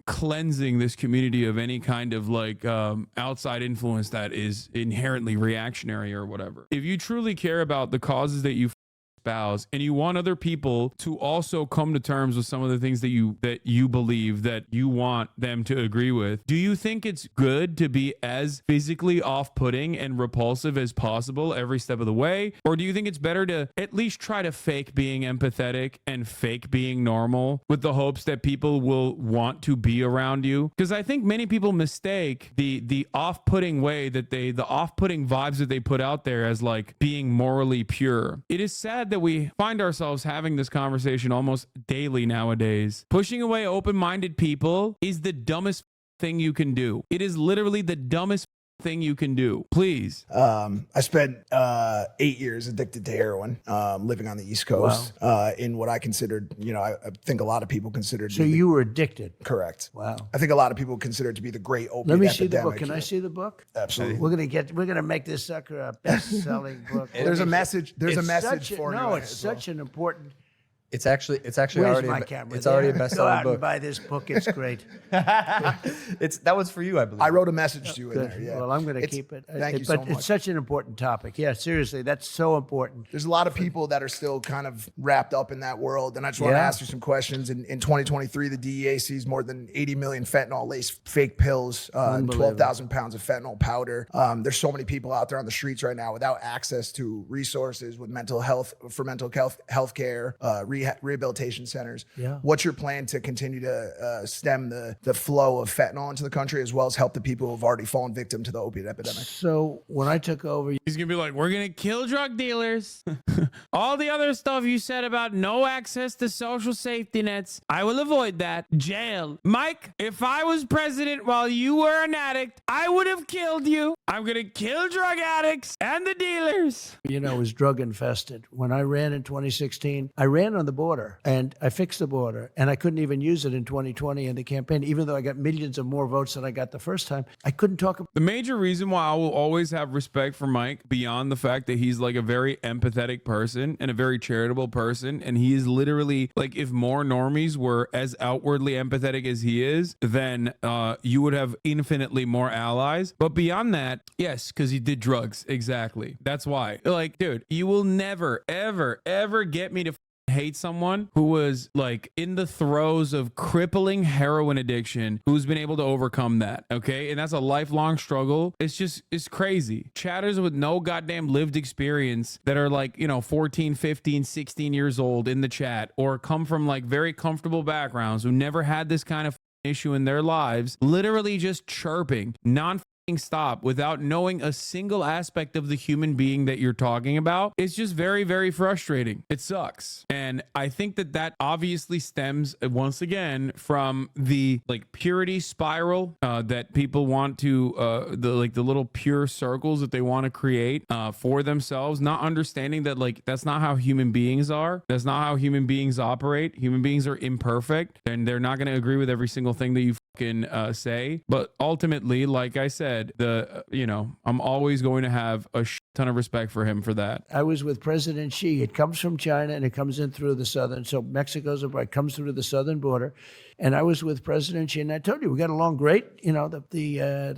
cleansing this community of any kind of like outside influence that is inherently reactionary or whatever. If you truly care about the causes that you espouse and you want other people to also come to terms with some of the things that you believe that you want them to agree with, do you think it's good to be as physically off-putting and repulsive as possible every step of the way? Or do you think it's better to at least try to fake being empathetic and fake being normal with the hopes that people will want to be around you? Because I think many people mistake the off-putting way that the off-putting vibes that they put out there as like being morally pure. It is sad that we find ourselves having this conversation almost daily nowadays. Pushing away open-minded people is the dumbest thing you can do. It is literally the dumbest thing you can do. Please. I spent 8 years addicted to heroin, living on the East Coast. Wow. In what I considered, I think a lot of people considered. So you were addicted. Correct. Wow. I think a lot of people consider it to be the great opiate Let me epidemic. see the book. Can I see the book? Absolutely. We're gonna make this sucker a best-selling book. There's a message. There's a message for you. No, it's such an important. It's actually Where's already my camera? it's already a Go best-selling out and book. buy this book. It's great. That was for you, I believe. I wrote a message to you in Good. there. Yeah. Well, I'm going to It's- keep it. Thank you so But much. it's such an important topic. Yeah, seriously, that's so important. There's a lot of people that are still kind of wrapped up in that world. And I just want to Yeah. ask you some questions. In 2023, the DEA sees more than 80 million fentanyl-laced fake pills, 12,000 pounds of fentanyl powder. There's so many people out there on the streets right now without access to resources with mental health care, rehabilitation centers. Yeah. What's your plan to continue to stem the flow of fentanyl into the country, as well as help the people who have already fallen victim to the opiate epidemic? So when I took over, He's going to be like, we're going to kill drug dealers. All the other stuff you said about no access to social safety nets, I will avoid that. Jail. Mike, if I was president while you were an addict, I would have killed you. I'm going to kill drug addicts and the dealers. was drug infested. When I ran in 2016, I ran on the border and I fixed the border, and I couldn't even use it in 2020 in the campaign, even though I got millions of more votes than I got the first time. I couldn't talk about The major reason why I will always have respect for Mike, beyond the fact that he's like a very empathetic person and a very charitable person, and he is literally like, if more normies were as outwardly empathetic as he is, then you would have infinitely more allies. But beyond that, yes, because he did drugs. Exactly. That's why. Like, dude, you will never, ever, ever get me to hate someone who was like in the throes of crippling heroin addiction, who's been able to overcome that. Okay. And that's a lifelong struggle. It's crazy. Chatters with no goddamn lived experience that are like, 14, 15, 16 years old in the chat, or come from like very comfortable backgrounds who never had this kind of issue in their lives, literally just chirping stop without knowing a single aspect of the human being that you're talking about. It's just very, very frustrating. It sucks. And I think that obviously stems once again from the like purity spiral that people want to the little pure circles that they want to create for themselves, not understanding that like that's not how human beings are. That's not how human beings operate. Human beings are imperfect, and they're not going to agree with every single thing that you can say. But ultimately, like I said, I'm always going to have a ton of respect for him for that. I was with President Xi. It comes from China and it comes in through the southern. So Mexico's it comes through the southern border. And I was with President Xi, and I told you we got along great. The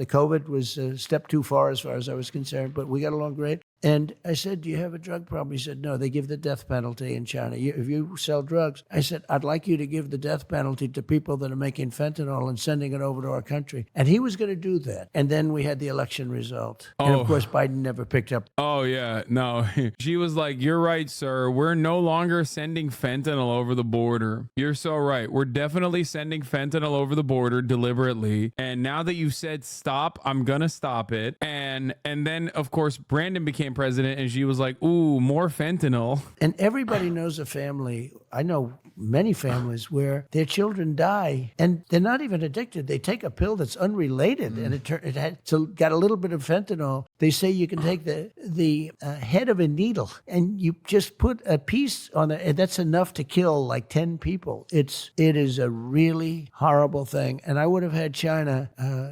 COVID was a step too far as I was concerned, but we got along great. And I said, do you have a drug problem? He said, no, they give the death penalty in China. If you sell drugs, I said, I'd like you to give the death penalty to people that are making fentanyl and sending it over to our country. And he was going to do that. And then we had the election result. And of course, Biden never picked up. Oh, yeah. No, she was like, you're right, sir. We're no longer sending fentanyl over the border. You're so right. We're definitely sending fentanyl over the border deliberately. And now that you've said stop, I'm going to stop it. And then, of course, Brandon became president, and she was like, ooh, more fentanyl. And everybody knows a family. I know many families where their children die and they're not even addicted. They take a pill that's unrelated, and it had got a little bit of fentanyl. They say you can take the head of a needle and you just put a piece on it, and that's enough to kill like 10 people. It is a really horrible thing. And I would have had China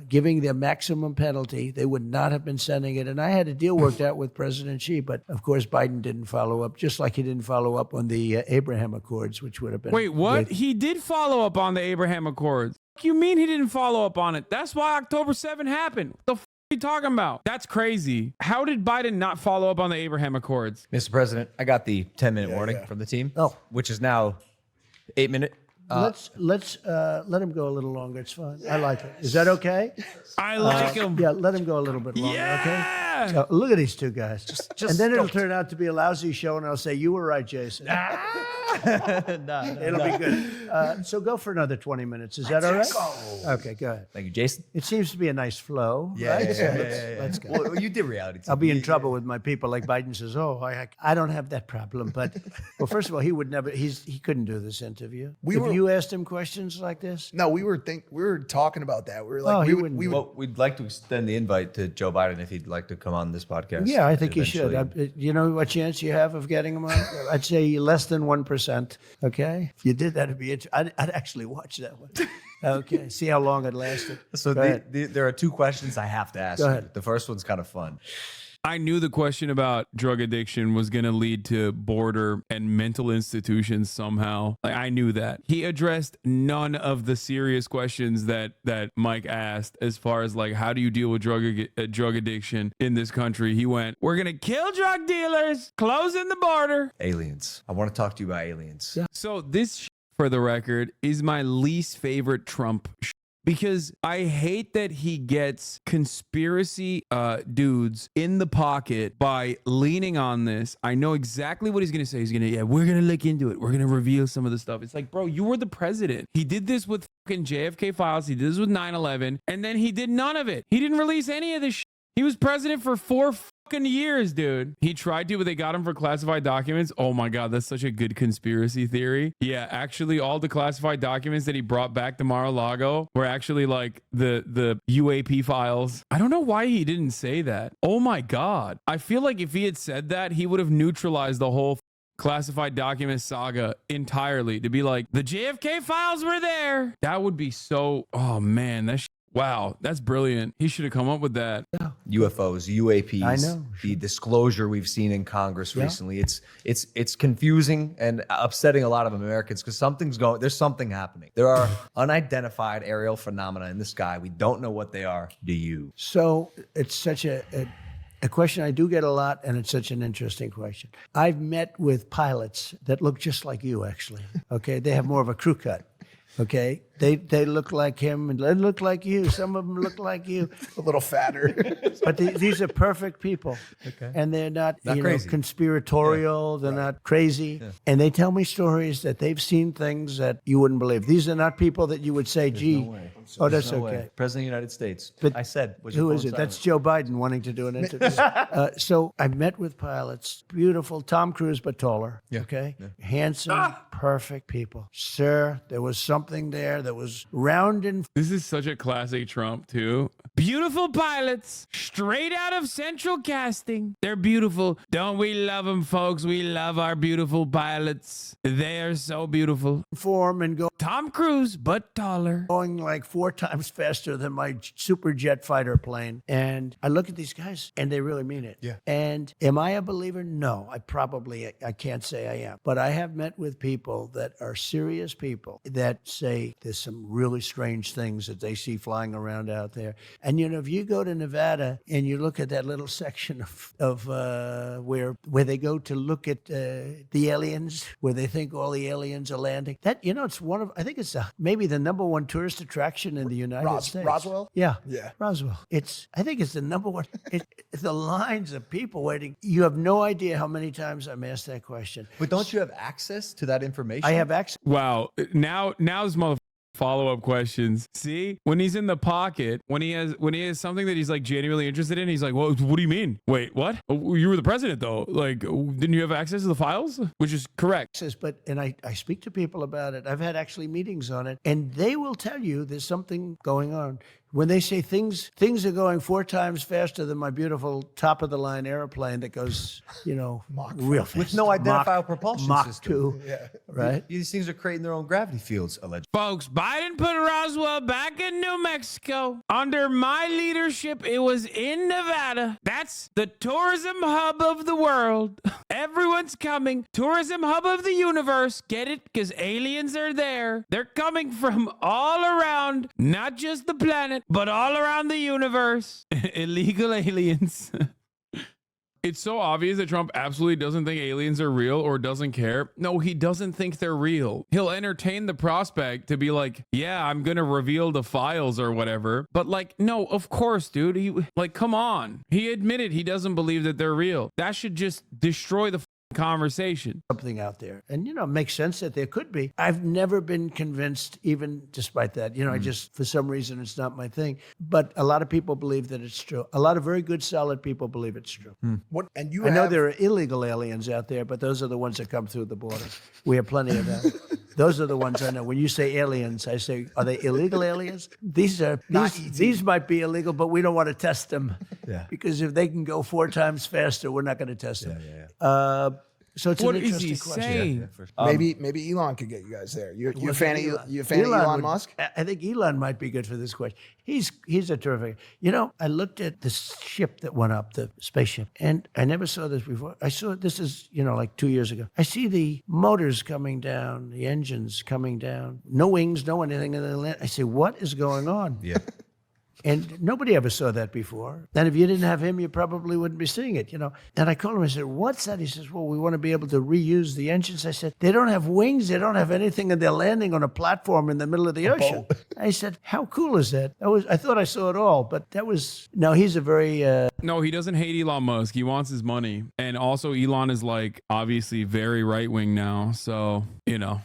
giving the maximum penalty. They would not have been sending it. And I had a deal worked out with President Xi, but of course Biden didn't follow up, just like he didn't follow up on the Abraham Accords, which would have been. Wait, what? He did follow up on the Abraham Accords. What you mean he didn't follow up on it? That's why October 7 happened. What the f are you talking about? That's crazy. How did Biden not follow up on the Abraham Accords? Mr. President, I got the 10-minute warning from the team, which is now 8-minute. Let's let him go a little longer. It's fine. I like it. Is that okay? I like him. Yeah, let him go a little bit longer. Yeah. Okay. So, look at these two guys. Just and then it'll don't. turn out to be a lousy show, and I'll say you were right, Jason. It'll be good. So go for another 20 minutes. Is that all right? Okay, go ahead. Thank you, Jason. It seems to be a nice flow. Right? So let's go. Well, you did reality TV. I'll be in trouble with my people. Like Biden says, I don't have that problem. But, well, first of all, he would never, he couldn't do this interview. If you asked him questions like this? No, we were talking about that. We were like, We'd like to extend the invite to Joe Biden if he'd like to come on this podcast. Yeah, I think you should. eventually. You know what chance you have of getting him on? I'd say less than 1%. Okay, if you did that, it'd be interesting. I'd actually watch that one. Okay, see how long it lasted. So there are two questions I have to ask Go you. ahead. The first one's kind of fun. I knew the question about drug addiction was going to lead to border and mental institutions somehow. Like, I knew that. He addressed none of the serious questions that Mike asked as far as like, how do you deal with drug addiction in this country? He went, we're going to kill drug dealers, closing the border. Aliens. I want to talk to you about aliens. Yeah. So this, for the record, is my least favorite Trump because I hate that he gets conspiracy dudes in the pocket by leaning on this. I know exactly what he's going to say. He's going to, we're going to look into it. We're going to reveal some of the stuff. It's like, bro, you were the president. He did this with fucking JFK files. He did this with 9/11. And then he did none of it. He didn't release any of this shit. He was president for 4 fucking years, dude. He tried to, but they got him for classified documents. Oh my God, that's such a good conspiracy theory. Yeah, actually, all the classified documents that he brought back to Mar-a-Lago were actually like the UAP files. I don't know why he didn't say that. Oh my God. I feel like if he had said that, he would have neutralized the whole classified document saga entirely. To be like, the JFK files were there. That would be so, oh man, that's wow, that's brilliant. He should have come up with that. UFOs, UAPs. I know. The disclosure we've seen in Congress recently. It's confusing and upsetting a lot of Americans because there's something happening. There are unidentified aerial phenomena in the sky. We don't know what they are. Do you? So it's such a question I do get a lot, and it's such an interesting question. I've met with pilots that look just like you, actually. Okay, they have more of a crew cut. Okay, they look like him and they look like you. Some of them look like you, A little fatter. but these are perfect people. Okay, and they're not crazy. conspiratorial. They're not crazy, and they tell me stories that they've seen things that you wouldn't believe. These are not people that you would say, "Gee, oh, that's No okay." way. President of the United States. But I said, was who your is phone it? That's silent? Joe Biden wanting to do an interview. So I've met with pilots, beautiful, Tom Cruise, but taller. Yeah. Okay. Yeah. Handsome, perfect people. Sir, there was something there that was round and This is such a classic Trump, too. Beautiful pilots, straight out of Central Casting. They're beautiful. Don't we love them, folks? We love our beautiful pilots. They are so beautiful. form and Tom Cruise, but taller. going like 4 times faster than my super jet fighter plane. And I look at these guys and they really mean it. Yeah. And am I a believer? No, I can't say I am. But I have met with people that are serious people that say there's some really strange things that they see flying around out there. And if you go to Nevada and you look at that little section of where they go to look at the aliens, where they think all the aliens are landing, that it's I think it's maybe the number 1 tourist attraction in the United States. Roswell? Yeah. Yeah. Roswell. I think it's the number 1. It's the lines of people waiting. You have no idea how many times I'm asked that question. But don't you have access to that information? I have access. Wow. Now's motherfucker. Follow-up questions. See, when he's in the pocket, when he has something that he's like genuinely interested in, he's like, well, what do you mean? Wait, what? Oh, you were the president though. Like, didn't you have access to the files? Which is correct. And I speak to people about it. I've had actually meetings on it, and they will tell you there's something going on. When they say things are going 4 times faster than my beautiful top-of-the-line airplane that goes, real fast. With no identifiable propulsion Mach system. 2, right? These things are creating their own gravity fields, allegedly. Folks, Biden put Roswell back in New Mexico. Under my leadership, it was in Nevada. That's the tourism hub of the world. Everyone's coming. Tourism hub of the universe. Get it? Because aliens are there. They're coming from all around, not just the planet, but all around the universe. Illegal aliens. It's so obvious that Trump absolutely doesn't think aliens are real or doesn't care. No, he doesn't think they're real. He'll entertain the prospect to be like, yeah, I'm going to reveal the files or whatever. But like, no, of course, dude. Come on. He admitted he doesn't believe that they're real. That should just destroy the conversation. Something out there. And, it makes sense that there could be. I've never been convinced, even despite that. I just, for some reason, it's not my thing. But a lot of people believe that it's true. A lot of very good, solid people believe it's true. I know there are illegal aliens out there, but those are the ones that come through the border. We have plenty of them. Those are the ones I know. When you say aliens, I say, are they illegal aliens? These might be illegal, but we don't want to test them. Yeah. Because if they can go 4 times faster, we're not going to test them. So it's What an is he interesting question. saying? Maybe Elon could get you guys there. You a Well, fan of Elon would- Musk? I think Elon might be good for this question. He's a terrific. I looked at the ship that went up, the spaceship, and I never saw this before. I saw this is like 2 years ago. I see the motors coming down, the engines coming down, no wings, no anything. And I say, what is going on? Yeah. And nobody ever saw that before. And if you didn't have him, you probably wouldn't be seeing it, And I called him, I said, what's that? He says, well, we want to be able to reuse the engines. I said, they don't have wings, they don't have anything, and they're landing on a platform in the middle of the ocean. I said, how cool is that? I thought I saw it all, but no, he's a very... No, he doesn't hate Elon Musk. He wants his money. And also Elon is obviously very right wing now. So,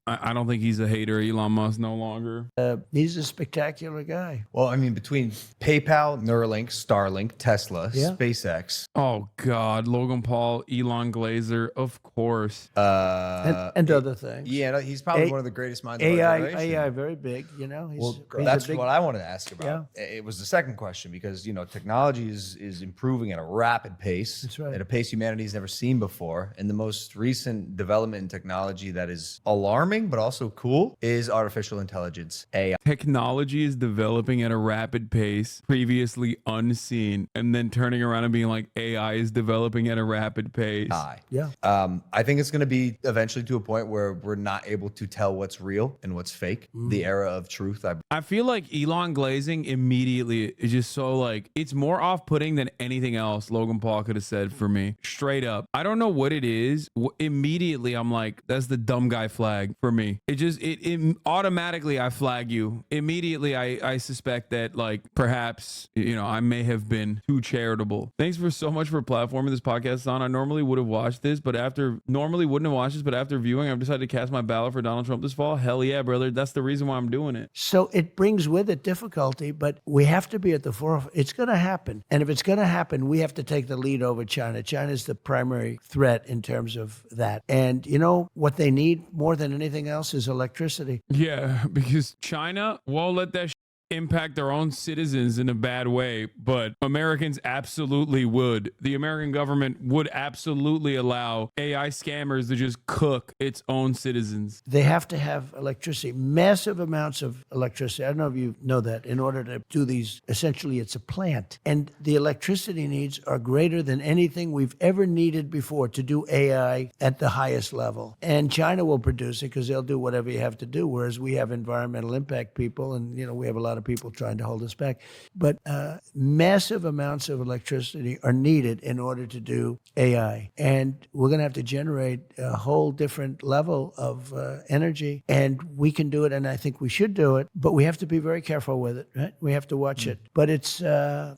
I don't think he's a hater, Elon Musk, no longer. he's a spectacular guy. Well, I mean, between PayPal, Neuralink, Starlink, Tesla, Yeah. SpaceX, Oh God, Logan Paul, Elon Glazer, of course. And other things. yeah, no, he's probably one of the greatest minds of our generation. AI, very big, He's, Well, he's that's a big, what I wanted to ask about. It was the second question because technology is improving at a rapid pace. That's right. At a pace humanity's never seen before. And the most recent development in technology that is alarming but also cool is artificial intelligence, AI. Technology is developing at a rapid pace, previously unseen, and then turning around and being like, AI is developing at a rapid pace. Yeah. I think it's going to be eventually to a point where we're not able to tell what's real and what's fake. The era of truth. I feel like Elon glazing immediately is just so it's more off-putting than anything else Logan Paul could have said for me. Straight up. I don't know what it is. Immediately I'm like, that's the dumb guy flag for me. It automatically I flag you. Immediately I suspect that perhaps, I may have been too charitable. Thanks so much for platforming this podcast on. I normally would have watched this, but after viewing, I've decided to cast my ballot for Donald Trump this fall. Hell yeah, brother. That's the reason why I'm doing it. So it brings with it difficulty, but we have to be at the forefront. It's going to happen. And if it's going to happen, we have to take the lead over China. China is the primary threat in terms of that. And what they need more than anything else is electricity. Yeah, because China won't let that impact their own citizens in a bad way, but Americans absolutely would. The American government would absolutely allow AI scammers to just cook its own citizens. They have to have electricity, massive amounts of electricity. I don't know if you know that. In order to do these, essentially it's a plant. And the electricity needs are greater than anything we've ever needed before to do AI at the highest level. And China will produce it because they'll do whatever you have to do, whereas we have environmental impact people and, we have a lot of people trying to hold us back. But massive amounts of electricity are needed in order to do AI. And we're going to have to generate a whole different level of energy. And we can do it, and I think we should do it, but we have to be very careful with it, right? We have to watch it. But it's, the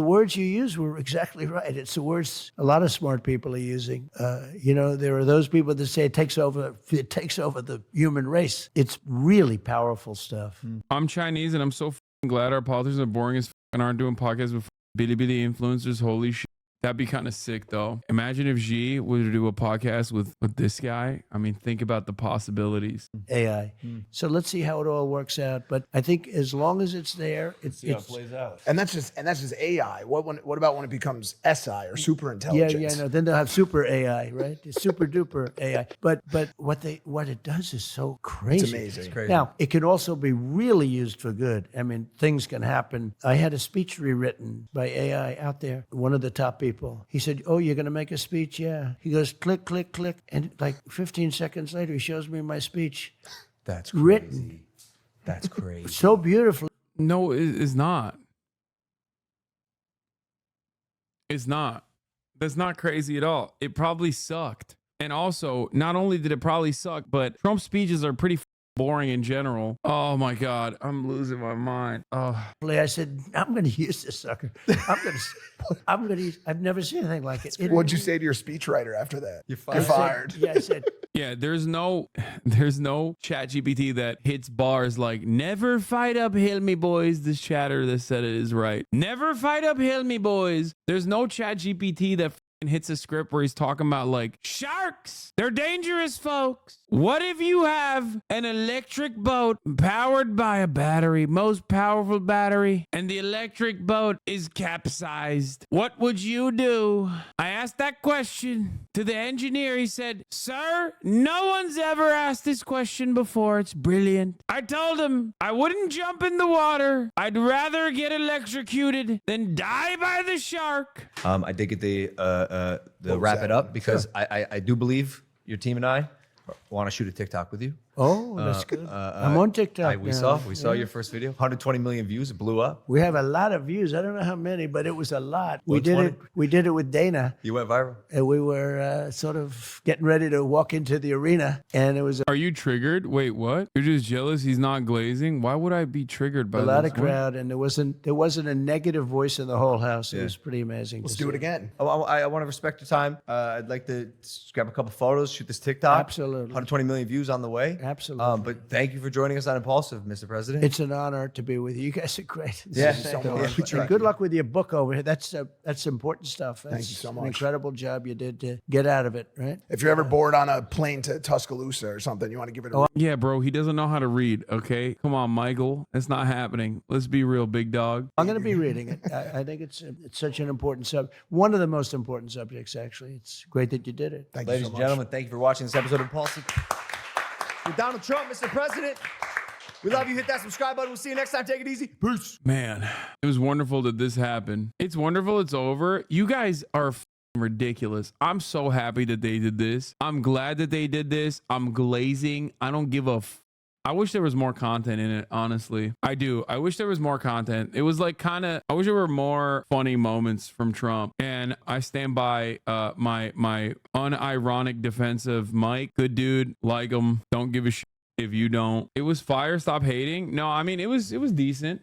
words you use were exactly right. It's the words a lot of smart people are using. There are those people that say it takes over the human race. It's really powerful stuff. I'm Chinese, and I'm so glad our politicians are boring as and aren't doing podcasts with bitty influencers. Holy shit. That'd be kind of sick, though. Imagine if Xi were to do a podcast with this guy. I mean, think about the possibilities. AI. So let's see how it all works out. But I think as long as it's there, it plays out. And that's just AI. What about when it becomes SI or super intelligence? Yeah. No. Then they'll have super AI, right? Super duper AI. But what it does is so crazy. It's amazing. It's crazy. Now, it can also be really used for good. I mean, things can happen. I had a speech rewritten by AI out there. One of the top people. He said, "Oh, you're going to make a speech?" Yeah. He goes, click, click, click. And 15 seconds later, he shows me my speech. That's crazy. Written. That's crazy. So beautifully. No, it's not. It's not. That's not crazy at all. It probably sucked. And also, not only did it probably suck, but Trump's speeches are pretty boring in general. Oh my God, I'm losing my mind. Oh. I said, I'm going to use this sucker. I've never seen anything like it. What'd you say to your speechwriter after that? You're You're fired. I said, Yeah, there's no chat GPT that hits bars like never fight uphill me boys. This chatter that said it is right. Never fight uphill me boys. There's no chat GPT that hits a script where he's talking about like sharks. They're dangerous, folks. What if you have an electric boat powered by a battery, most powerful battery, and the electric boat is capsized? What would you do? I asked that question to the engineer. He said, sir, no one's ever asked this question before. It's brilliant. I told him I wouldn't jump in the water. I'd rather get electrocuted than die by the shark. I did get the wrap it up because I do believe your team and I want to shoot a TikTok with you. Oh, that's good. I'm on TikTok. We saw your first video, 120 million views. It blew up. We have a lot of views. I don't know how many, but it was a lot. We did it. We did it with Dana. You went viral. And we were sort of getting ready to walk into the arena, and it was Are you triggered? Wait, what? You're just jealous he's not glazing? Why would I be triggered by a lot of What? crowd, and there wasn't a negative voice in the whole house. It was pretty amazing. Let's do it again. I want to respect your time. I'd like to grab a couple photos, shoot this TikTok. Absolutely. 120 million views on the way. Absolutely. But thank you for joining us on Impaulsive, Mr. President. It's an honor to be with you. You guys are great. Yeah. And good luck with your book over here. That's important stuff. That's Thank you so much. An incredible job you did to get out of it, right? If you're ever bored on a plane to Tuscaloosa or something, you want to give it a Yeah, bro, he doesn't know how to read, okay? Come on, Michael. It's not happening. Let's be real, big dog. I'm going to be reading it. I think it's such an important one of the most important subjects, actually. It's great that you did it. Thank you Ladies so and much. gentlemen, thank you for watching this episode of Impaulsive. With Donald Trump, Mr. President. We love you. Hit that subscribe button. We'll see you next time. Take it easy. Peace. Man, it was wonderful that this happened. It's wonderful it's over. You guys are ridiculous. I'm so happy that they did this. I'm glad that they did this. I'm glazing. I don't give a I wish there was more content in it, honestly. I do. I wish there was more content. It was like I wish there were more funny moments from Trump. And I stand by my unironic defense of Mike. Good dude. Like him. Don't give a shit if you don't. It was fire. Stop hating. No, I mean, it was decent.